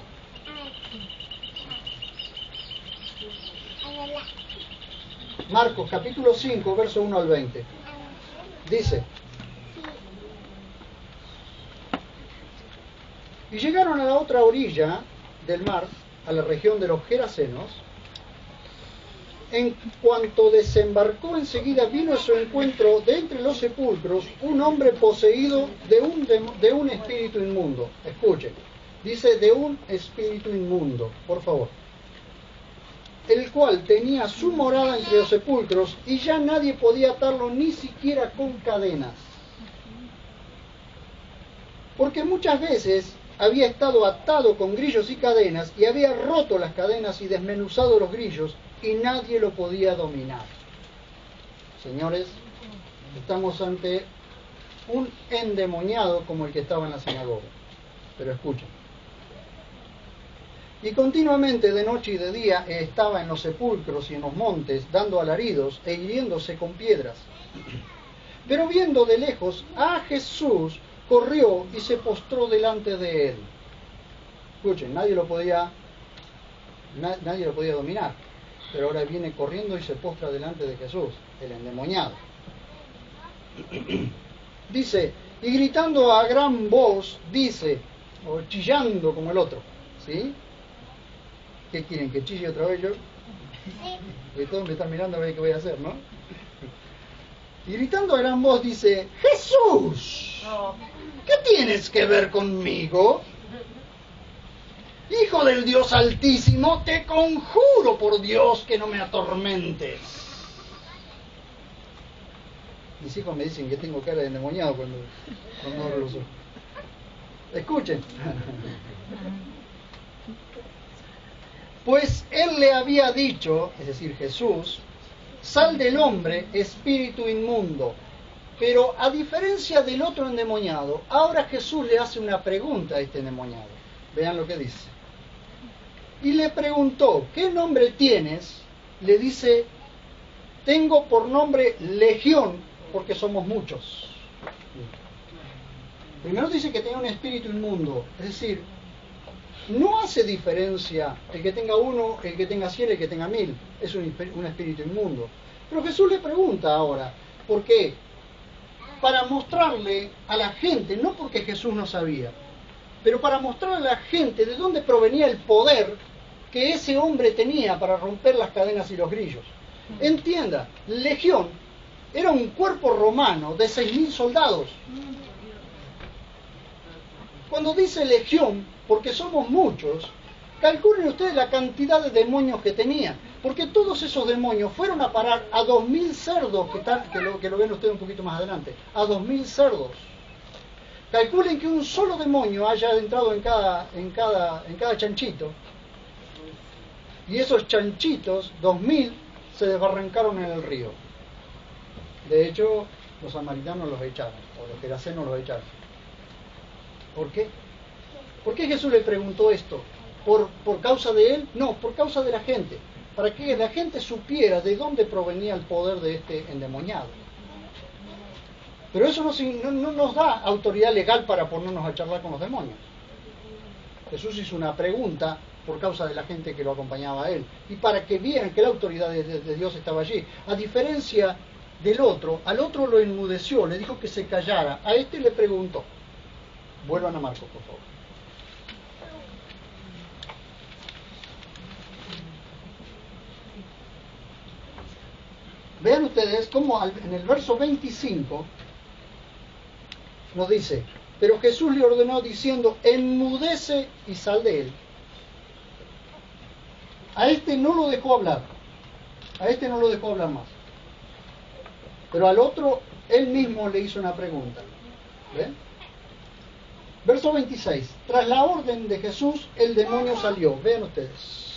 Marcos, capítulo 5, verso 1 al 20. Dice: y llegaron a la otra orilla del mar, a la región de los Gerasenos. En cuanto desembarcó, enseguida vino a su encuentro de entre los sepulcros un hombre poseído de un espíritu inmundo. Escuchen, dice de un espíritu inmundo, por favor. El cual tenía su morada entre los sepulcros y ya nadie podía atarlo ni siquiera con cadenas. Porque muchas veces había estado atado con grillos y cadenas y había roto las cadenas y desmenuzado los grillos y nadie lo podía dominar. Señores, estamos ante un endemoniado como el que estaba en la sinagoga. Pero escuchen. Y continuamente de noche y de día estaba en los sepulcros y en los montes, dando alaridos e hiriéndose con piedras. Pero viendo de lejos a Jesús, corrió y se postró delante de él. Escuchen, nadie lo podía dominar. Pero ahora viene corriendo y se postra delante de Jesús, el endemoniado. Dice, y gritando a gran voz, dice, o chillando como el otro, ¿sí? ¿Qué quieren? ¿Que chille otra vez yo? Porque todos me están mirando a ver qué voy a hacer, ¿no? Y gritando a gran voz dice, ¡Jesús! ¿Qué tienes que ver conmigo? Hijo del Dios Altísimo, te conjuro por Dios que no me atormentes. Mis hijos me dicen que tengo cara de endemoniado cuando abro los ojos. Escuchen. Pues él le había dicho, es decir, Jesús, sal del hombre, espíritu inmundo. Pero a diferencia del otro endemoniado, ahora Jesús le hace una pregunta a este endemoniado. Vean lo que dice. Y le preguntó, ¿qué nombre tienes? Le dice, tengo por nombre Legión, porque somos muchos. Primero dice que tenía un espíritu inmundo, es decir, no hace diferencia el que tenga uno, el que tenga 100, el que tenga 1000, es un espíritu inmundo. Pero Jesús le pregunta ahora, ¿por qué? Para mostrarle a la gente, no porque Jesús no sabía, pero para mostrarle a la gente de dónde provenía el poder que ese hombre tenía para romper las cadenas y los grillos. Entienda, Legión era un cuerpo romano de 6.000 soldados. Cuando dice Legión, porque somos muchos, calculen ustedes la cantidad de demonios que tenía, porque todos esos demonios fueron a parar a 2.000 cerdos, que lo ven ustedes un poquito más adelante, a 2.000 cerdos. Calculen que un solo demonio haya entrado en cada chanchito, y esos chanchitos, 2.000, se desbarrancaron en el río. De hecho, los samaritanos los echaron, o los gerasenos los echaron. ¿Por qué? ¿Por qué Jesús le preguntó esto? ¿Por causa de él? No, por causa de la gente. Para que la gente supiera de dónde provenía el poder de este endemoniado. Pero eso no nos da autoridad legal para ponernos a charlar con los demonios. Jesús hizo una pregunta por causa de la gente que lo acompañaba a él. Y para que vieran que la autoridad de Dios estaba allí. A diferencia del otro, al otro lo enmudeció, le dijo que se callara. A este le preguntó. Vuelvan a Marcos, por favor. Vean ustedes cómo en el verso 25 nos dice, pero Jesús le ordenó diciendo, enmudece y sal de él. A este no lo dejó hablar, más. Pero al otro, él mismo le hizo una pregunta. ¿Ven? Verso 26, tras la orden de Jesús, el demonio salió. Vean ustedes.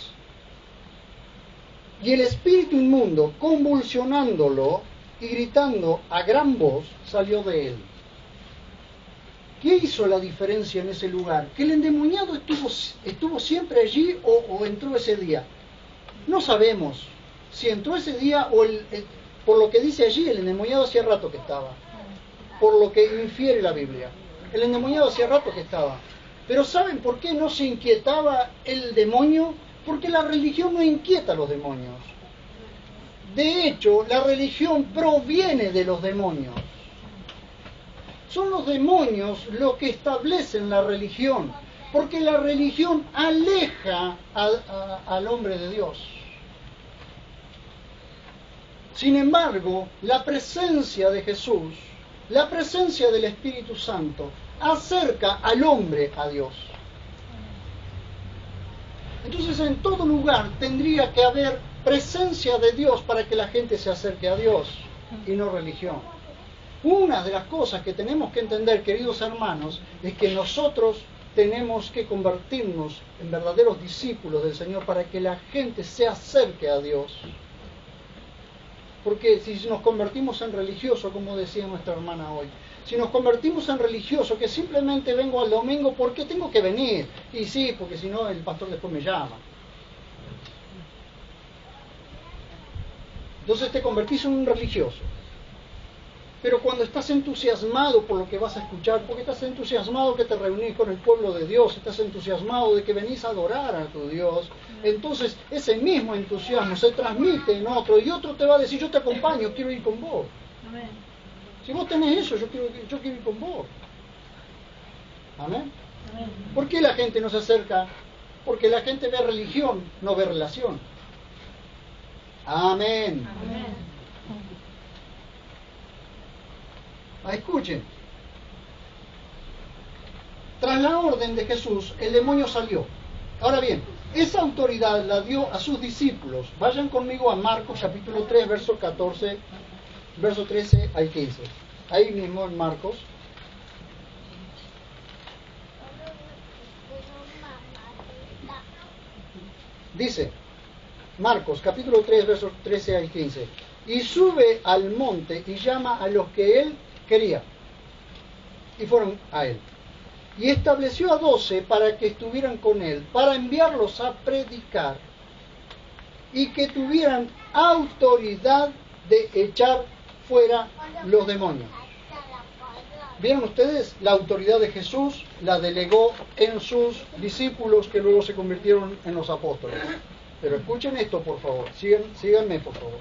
Y el espíritu inmundo, convulsionándolo y gritando a gran voz, salió de él. ¿Qué hizo la diferencia en ese lugar? ¿Que el endemoniado estuvo siempre allí o entró ese día? No sabemos si entró ese día o por lo que dice allí, el endemoniado hacía rato que estaba. Por lo que infiere la Biblia. El endemoniado hacía rato que estaba. Pero ¿saben por qué no se inquietaba el demonio? Porque la religión no inquieta a los demonios. De hecho, la religión proviene de los demonios. Son los demonios los que establecen la religión, porque la religión aleja al hombre de Dios. Sin embargo, la presencia de Jesús, la presencia del Espíritu Santo, acerca al hombre a Dios. Entonces, en todo lugar tendría que haber presencia de Dios para que la gente se acerque a Dios y no religión. Una de las cosas que tenemos que entender, queridos hermanos, es que nosotros tenemos que convertirnos en verdaderos discípulos del Señor para que la gente se acerque a Dios. Porque si nos convertimos en religiosos, como decía nuestra hermana hoy, si nos convertimos en religiosos, que simplemente vengo al domingo porque tengo que venir, y sí, porque si no el pastor después me llama. Entonces te convertís en un religioso. Pero cuando estás entusiasmado por lo que vas a escuchar, porque estás entusiasmado que te reunís con el pueblo de Dios, estás entusiasmado de que venís a adorar a tu Dios, entonces ese mismo entusiasmo se transmite en otro, y otro te va a decir, yo te acompaño, quiero ir con vos. Amén. Si vos tenés eso, yo quiero ir con vos. Amén. Amén. ¿Por qué la gente no se acerca? Porque la gente ve religión, no ve relación. Amén. Amén. Escuchen, tras la orden de Jesús, el demonio salió. Ahora bien, esa autoridad la dio a sus discípulos. Vayan conmigo a Marcos capítulo 3, verso 14, verso 13 al 15. Ahí mismo en Marcos. Dice, Marcos capítulo 3, verso 13 al 15. Y sube al monte y llama a los que él quería. Y fueron a él. Y estableció a 12 para que estuvieran con él, para enviarlos a predicar y que tuvieran autoridad de echar fuera los demonios. ¿Vieron ustedes? La autoridad de Jesús la delegó en sus discípulos que luego se convirtieron en los apóstoles. Pero escuchen esto, por favor. Síganme, por favor.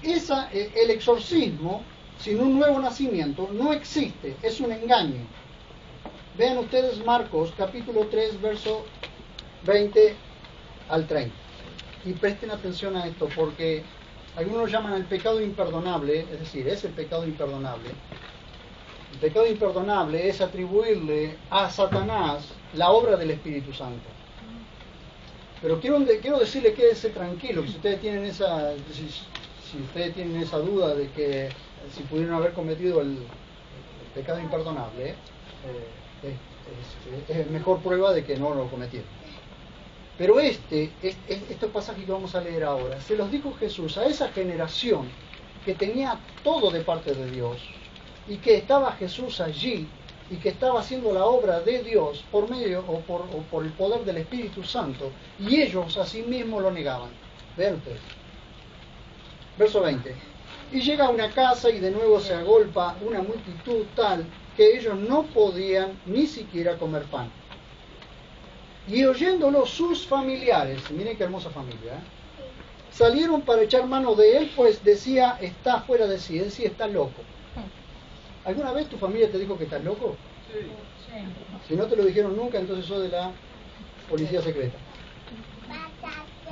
El exorcismo sin un nuevo nacimiento no existe, es un engaño. Vean ustedes Marcos capítulo 3 verso 20 al 30 y presten atención a esto, porque algunos llaman el pecado imperdonable, es decir, es el pecado imperdonable. El pecado imperdonable es atribuirle a Satanás la obra del Espíritu Santo. Pero quiero decirle, quédese tranquilo, que si ustedes tienen esa duda de que si pudieron haber cometido el pecado imperdonable, es mejor prueba de que no lo cometieron. Pero estos pasajes que vamos a leer ahora, se los dijo Jesús a esa generación que tenía todo de parte de Dios y que estaba Jesús allí y que estaba haciendo la obra de Dios por medio o por el poder del Espíritu Santo, y ellos a sí mismos lo negaban. Vean ustedes. Verso 20. Y llega a una casa y de nuevo se agolpa una multitud tal que ellos no podían ni siquiera comer pan. Y oyéndolo sus familiares, miren qué hermosa familia, salieron para echar mano de él, pues decía, está fuera de sí, es decir, está loco. ¿Alguna vez tu familia te dijo que estás loco? Sí. Si no te lo dijeron nunca, entonces sos de la policía secreta.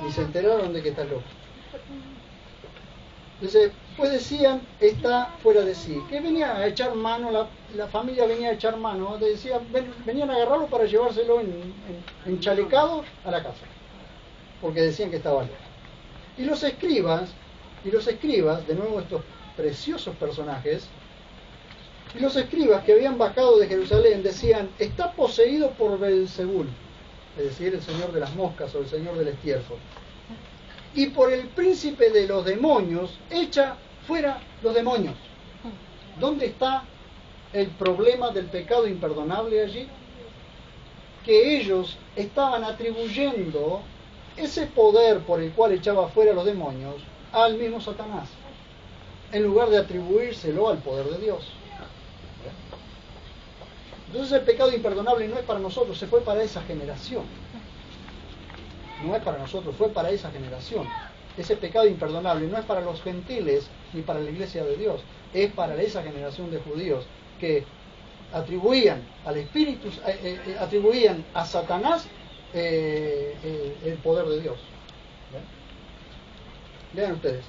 Y se enteraron de que estás loco. Entonces, pues decían, está fuera de sí. Que venía a echar mano, la familia venía a echar mano, venían a agarrarlo para llevárselo enchalecado a la casa. Porque decían que estaba loco. Y los escribas, de nuevo estos preciosos personajes, y los escribas que habían bajado de Jerusalén decían, está poseído por Beelzebul, es decir, el señor de las moscas o el señor del estiércol. Y por el príncipe de los demonios, echa fuera los demonios. ¿Dónde está el problema del pecado imperdonable allí? Que ellos estaban atribuyendo ese poder por el cual echaba fuera los demonios al mismo Satanás, en lugar de atribuírselo al poder de Dios. Entonces el pecado imperdonable no es para nosotros, se fue para esa generación. No es para nosotros, fue para esa generación. Ese pecado imperdonable no es para los gentiles ni para la iglesia de Dios, es para esa generación de judíos que atribuían al Espíritu, atribuían a Satanás el poder de Dios. Vean ustedes.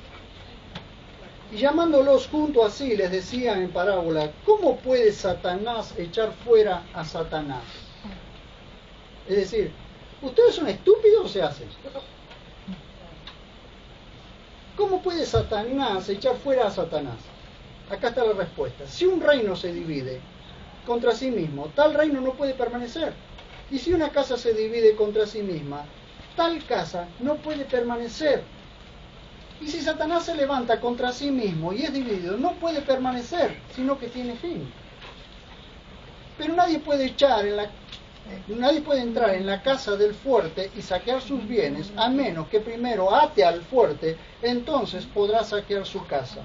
Y llamándolos junto así, les decía en parábola, ¿cómo puede Satanás echar fuera a Satanás? Es decir, ¿ustedes son estúpidos o se hacen? ¿Cómo puede Satanás echar fuera a Satanás? Acá está la respuesta. Si un reino se divide contra sí mismo, tal reino no puede permanecer. Y si una casa se divide contra sí misma, tal casa no puede permanecer. Y si Satanás se levanta contra sí mismo y es dividido, no puede permanecer, sino que tiene fin. Pero nadie puede entrar en la casa del fuerte y saquear sus bienes, a menos que primero ate al fuerte, entonces podrá saquear su casa.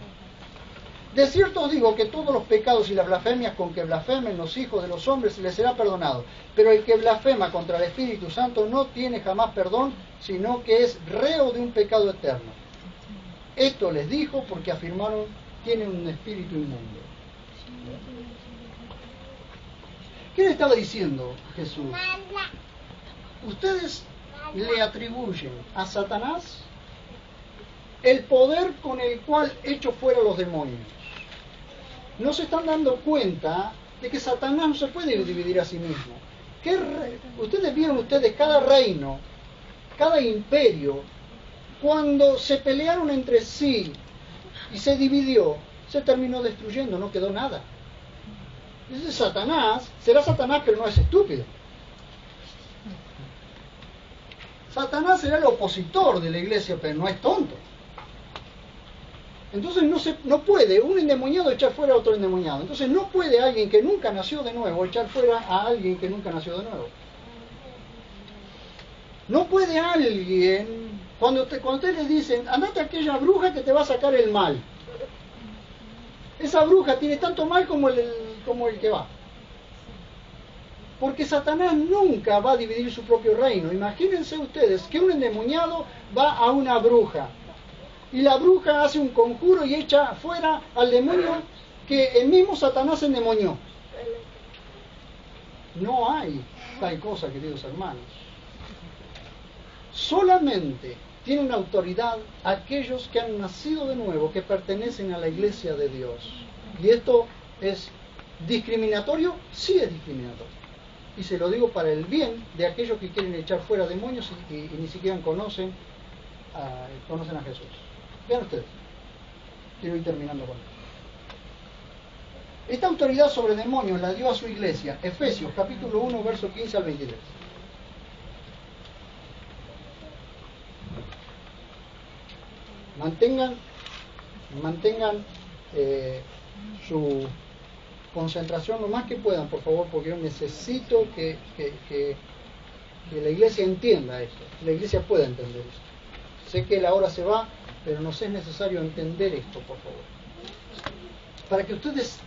De cierto os digo que todos los pecados y las blasfemias con que blasfemen los hijos de los hombres les será perdonado, pero el que blasfema contra el Espíritu Santo no tiene jamás perdón, sino que es reo de un pecado eterno. Esto les dijo porque afirmaron, tienen un espíritu inmundo. ¿Qué le estaba diciendo Jesús? Ustedes le atribuyen a Satanás el poder con el cual echo fuera los demonios. No se están dando cuenta de que Satanás no se puede dividir a sí mismo. Ustedes vieron cada reino, cada imperio, cuando se pelearon entre sí y se dividió, se terminó destruyendo, no quedó nada. Entonces Satanás, será Satanás pero no es estúpido. Satanás será el opositor de la iglesia pero no es tonto. Entonces no puede un endemoniado echar fuera a otro endemoniado. Entonces no puede alguien que nunca nació de nuevo echar fuera a alguien que nunca nació de nuevo. No puede alguien, cuando ustedes les dicen, andate a aquella bruja que te va a sacar el mal. Esa bruja tiene tanto mal como el que va. Porque Satanás nunca va a dividir su propio reino. Imagínense ustedes que un endemoniado va a una bruja. Y la bruja hace un conjuro y echa fuera al demonio que el mismo Satanás endemonió. No hay tal cosa, queridos hermanos. Solamente tienen autoridad aquellos que han nacido de nuevo, que pertenecen a la iglesia de Dios. ¿Y esto es discriminatorio? Sí es discriminatorio. Y se lo digo para el bien de aquellos que quieren echar fuera demonios y ni siquiera conocen a Jesús. Vean ustedes. Quiero ir terminando con esto. Esta autoridad sobre demonios la dio a su iglesia. Efesios capítulo 1, verso 15 al 23. mantengan su concentración lo más que puedan, por favor, porque yo necesito que la iglesia entienda esto, la iglesia pueda entender esto. Sé que la hora se va, pero nos es necesario entender esto, por favor. Para que ustedes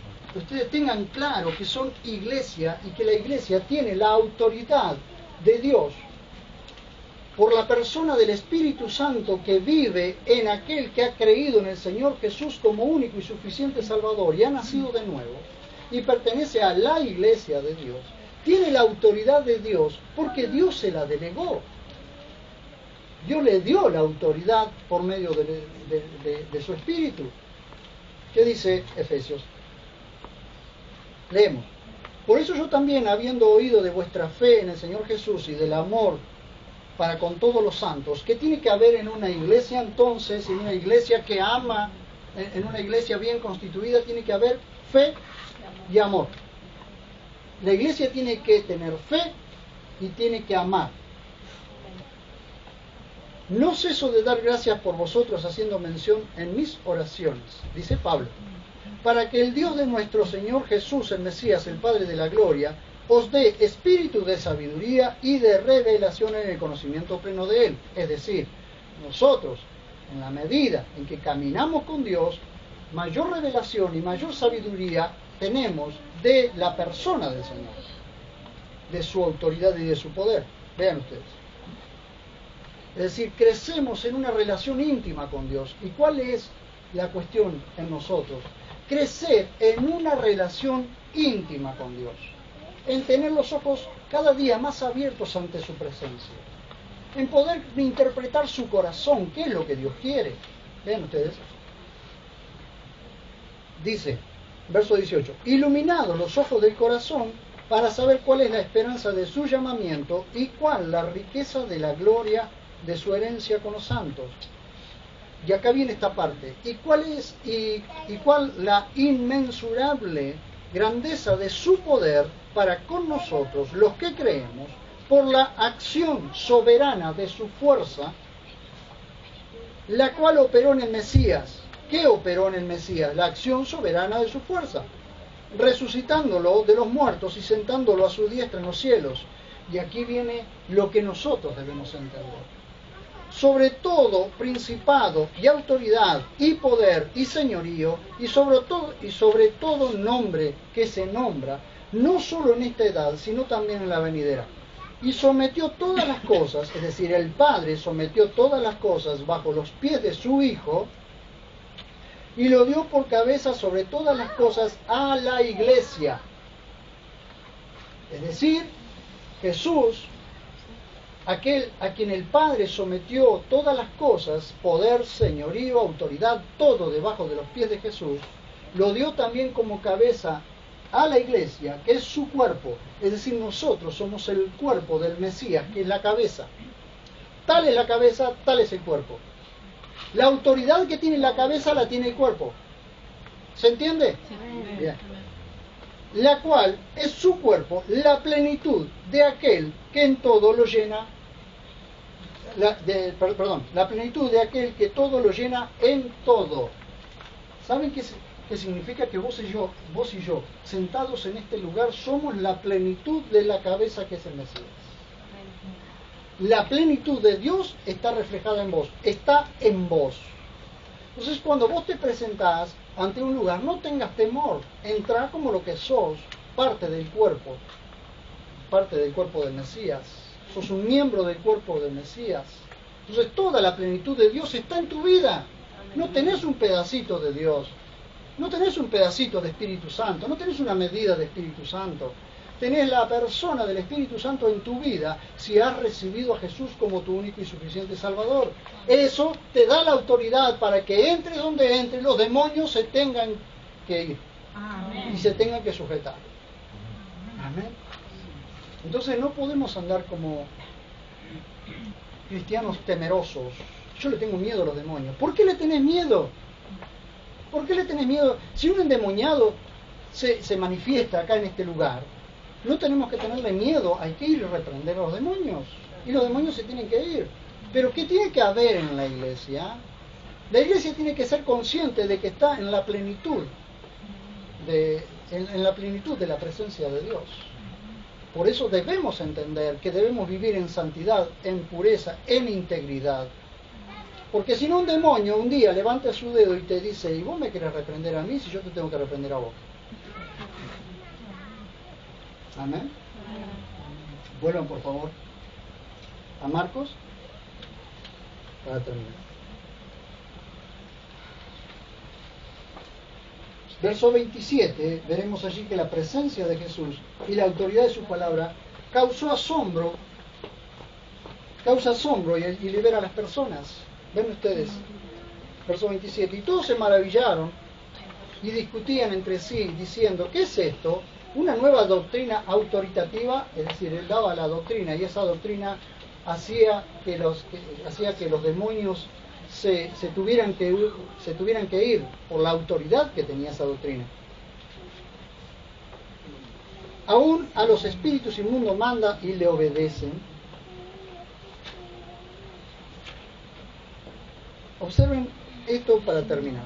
tengan claro que son iglesia y que la iglesia tiene la autoridad de Dios por la persona del Espíritu Santo que vive en aquel que ha creído en el Señor Jesús como único y suficiente Salvador y ha nacido de nuevo y pertenece a la iglesia de Dios. Tiene la autoridad de Dios porque Dios se la delegó. Dios le dio la autoridad por medio de su Espíritu. ¿Qué dice Efesios? Leemos. Por eso yo también, habiendo oído de vuestra fe en el Señor Jesús y del amor para con todos los santos, ¿qué tiene que haber en una iglesia entonces? En una iglesia que ama, en una iglesia bien constituida, tiene que haber fe y amor. La iglesia tiene que tener fe y tiene que amar. No ceso de dar gracias por vosotros haciendo mención en mis oraciones, dice Pablo, para que el Dios de nuestro Señor Jesús, el Mesías, el Padre de la Gloria, os dé espíritu de sabiduría y de revelación en el conocimiento pleno de Él. Es decir, nosotros, en la medida en que caminamos con Dios, mayor revelación y mayor sabiduría tenemos de la persona del Señor, de su autoridad y de su poder. Vean ustedes. Es decir, crecemos en una relación íntima con Dios. ¿Y cuál es la cuestión en nosotros? Crecer en una relación íntima con Dios, en tener los ojos cada día más abiertos ante su presencia, en poder interpretar su corazón, qué es lo que Dios quiere. Vean ustedes. Dice, verso 18, iluminados los ojos del corazón para saber cuál es la esperanza de su llamamiento y cuál la riqueza de la gloria de su herencia con los santos. Y acá viene esta parte. ¿Y cuál la inmensurable grandeza de su poder para con nosotros, los que creemos, por la acción soberana de su fuerza, la cual operó en el Mesías? ¿Qué operó en el Mesías? La acción soberana de su fuerza, resucitándolo de los muertos y sentándolo a su diestra en los cielos. Y aquí viene lo que nosotros debemos entender. Sobre todo principado y autoridad y poder y señorío y sobre todo nombre que se nombra, no solo en esta edad, sino también en la venidera. Y sometió todas las cosas, es decir, el Padre sometió todas las cosas bajo los pies de su Hijo y lo dio por cabeza sobre todas las cosas a la iglesia. Es decir, Jesús, aquel a quien el Padre sometió todas las cosas, poder, señorío, autoridad, todo debajo de los pies de Jesús, lo dio también como cabeza a la iglesia, que es su cuerpo. Es decir, nosotros somos el cuerpo del Mesías, que es la cabeza. Tal es la cabeza, tal es el cuerpo. La autoridad que tiene la cabeza la tiene el cuerpo. ¿Se entiende? Bien. La cual es su cuerpo, la plenitud de aquel que en todo lo llena, la plenitud de aquel que todo lo llena en todo. ¿Saben qué significa? Que vos y yo, sentados en este lugar, somos la plenitud de la cabeza que es el Mesías. La plenitud de Dios está reflejada en vos, está en vos. Entonces, cuando vos te presentás ante un lugar, no tengas temor, entrá como lo que sos, parte del cuerpo del Mesías. Sos un miembro del cuerpo del Mesías. Entonces, toda la plenitud de Dios está en tu vida. No tenés un pedacito de Dios, no tenés un pedacito de Espíritu Santo, no tenés una medida de Espíritu Santo. Tenés la persona del Espíritu Santo en tu vida si has recibido a Jesús como tu único y suficiente Salvador. Eso te da la autoridad para que entre donde entre, los demonios se tengan que ir. Amén. Y se tengan que sujetar. Amén. Entonces no podemos andar como cristianos temerosos. Yo le tengo miedo a los demonios. ¿Por qué le tenés miedo? ¿Por qué le tenés miedo? Si un endemoniado se manifiesta acá en este lugar, no tenemos que tenerle miedo, hay que ir y reprender a los demonios. Y los demonios se tienen que ir. Pero ¿qué tiene que haber en la iglesia? La iglesia tiene que ser consciente de que está en la plenitud en la plenitud de la presencia de Dios. Por eso debemos entender que debemos vivir en santidad, en pureza, en integridad. Porque si no, un demonio un día levanta su dedo y te dice: ¿y vos me querés reprender a mí si yo te tengo que reprender a vos? Amén. Vuelvan por favor a Marcos para terminar. Verso 27, veremos allí que la presencia de Jesús y la autoridad de su palabra causa asombro y libera a las personas. Ven ustedes, verso 27, y todos se maravillaron y discutían entre sí, diciendo: ¿qué es esto? Una nueva doctrina autoritativa. Es decir, él daba la doctrina y esa doctrina hacía que los demonios se tuvieran que ir por la autoridad que tenía esa doctrina. Aún a los espíritus inmundos manda y le obedecen. Observen esto para terminar.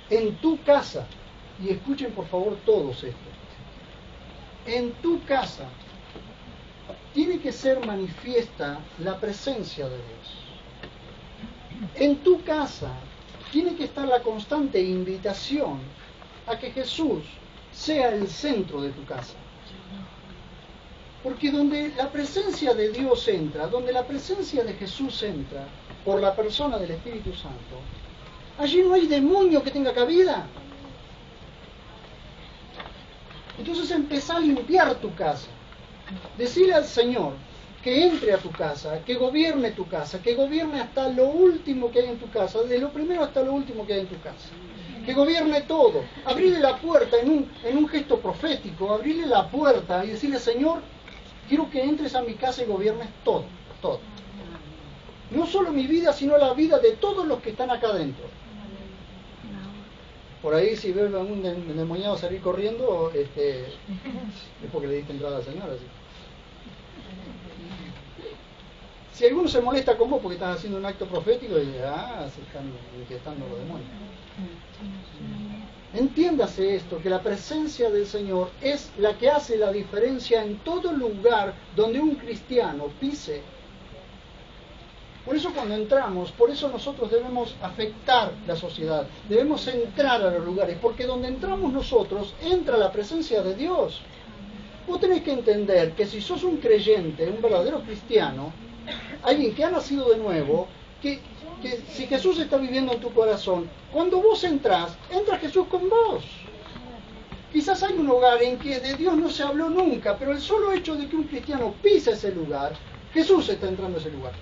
En tu casa, y escuchen por favor todos esto, en tu casa tiene que ser manifiesta la presencia de Dios. En tu casa tiene que estar la constante invitación a que Jesús sea el centro de tu casa. Porque donde la presencia de Dios entra, donde la presencia de Jesús entra, por la persona del Espíritu Santo, allí no hay demonio que tenga cabida. Entonces empezá a limpiar tu casa. Decirle al Señor que entre a tu casa, que gobierne tu casa, que gobierne hasta lo último que hay en tu casa, desde lo primero hasta lo último que hay en tu casa. Que gobierne todo. Abrirle la puerta en un gesto profético, abrirle la puerta y decirle: Señor, quiero que entres a mi casa y gobiernes todo, todo. No solo mi vida, sino la vida de todos los que están acá adentro. Por ahí, si veo a un endemoniado salir corriendo, es porque le diste entrada al Señor. Así. Si alguno se molesta con vos porque estás haciendo un acto profético, dice: se están inquietando los demonios. Entiéndase esto, que la presencia del Señor es la que hace la diferencia en todo lugar donde un cristiano pise. Por eso cuando entramos, por eso nosotros debemos afectar la sociedad, debemos entrar a los lugares, porque donde entramos nosotros, entra la presencia de Dios. Vos tenés que entender que si sos un creyente, un verdadero cristiano, alguien que ha nacido de nuevo, que si Jesús está viviendo en tu corazón, cuando vos entrás, entra Jesús con vos. Quizás hay un hogar en que de Dios no se habló nunca, pero el solo hecho de que un cristiano pise ese lugar, Jesús está entrando a ese lugar.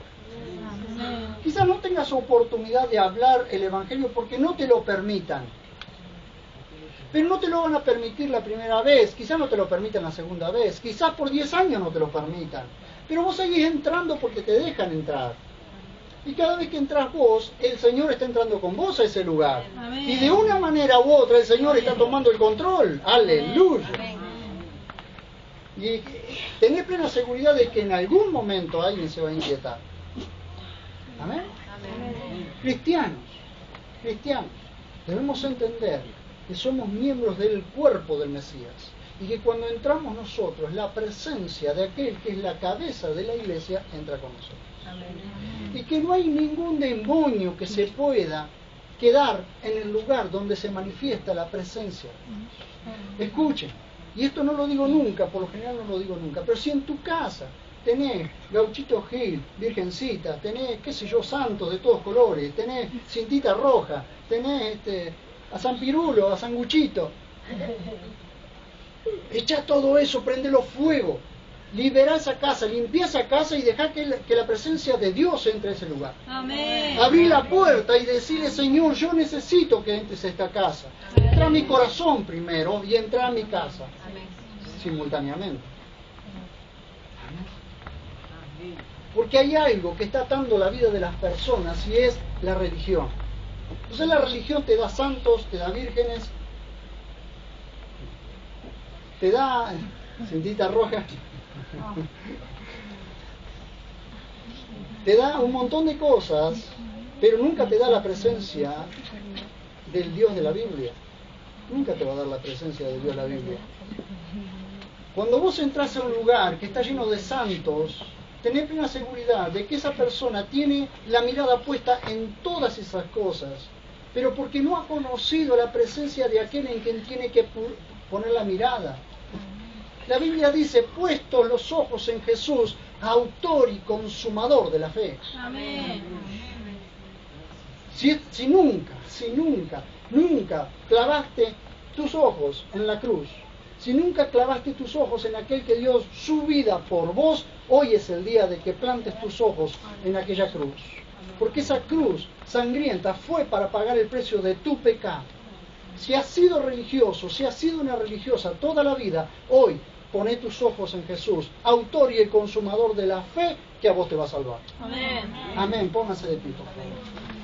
Quizás no tengas oportunidad de hablar el Evangelio porque no te lo permitan. Pero no te lo van a permitir la primera vez, quizás no te lo permitan la segunda vez, quizás por 10 años no te lo permitan. Pero vos seguís entrando porque te dejan entrar. Y cada vez que entras vos, el Señor está entrando con vos a ese lugar. Amén. Y de una manera u otra el Señor está tomando el control. Aleluya. Amén. Y tenés plena seguridad de que en algún momento alguien se va a inquietar. Amén. Amén. Cristianos, debemos entender que somos miembros del cuerpo del Mesías y que cuando entramos nosotros, la presencia de aquel que es la cabeza de la iglesia entra con nosotros. Amén. Y que no hay ningún demonio que se pueda quedar en el lugar donde se manifiesta la presencia. Escuchen, y esto no lo digo nunca, por lo general no lo digo nunca, pero si en tu casa tenés Gauchito Gil, Virgencita, tenés, qué sé yo, santos de todos colores, tenés cintita roja, tenés a San Pirulo, a San Guchito, echá todo eso, prendelo fuego, liberá esa casa, limpiá esa casa y dejá que la presencia de Dios entre a ese lugar. Amén. Abrí la puerta y decirle: Señor, yo necesito que entres a esta casa. Entra a mi corazón primero y entra a mi casa. Amén. Simultáneamente. Porque hay algo que está atando la vida de las personas y es la religión. Entonces la religión te da santos, te da vírgenes, te da cintita roja. Te da un montón de cosas, pero nunca te da la presencia del Dios de la Biblia. Nunca te va a dar la presencia del Dios de la Biblia. Cuando vos entras a un lugar que está lleno de santos, tenés plena seguridad de que esa persona tiene la mirada puesta en todas esas cosas, pero porque no ha conocido la presencia de aquel en quien tiene que poner la mirada. La Biblia dice, puestos los ojos en Jesús, autor y consumador de la fe. Amén. Si nunca clavaste tus ojos en la cruz, si nunca clavaste tus ojos en aquel que dio su vida por vos, hoy es el día de que plantes tus ojos en aquella cruz. Porque esa cruz sangrienta fue para pagar el precio de tu pecado. Si has sido religioso, si has sido una religiosa toda la vida, hoy poné tus ojos en Jesús, autor y el consumador de la fe, que a vos te va a salvar. Amén. Amén. Pónganse de pie, por favor.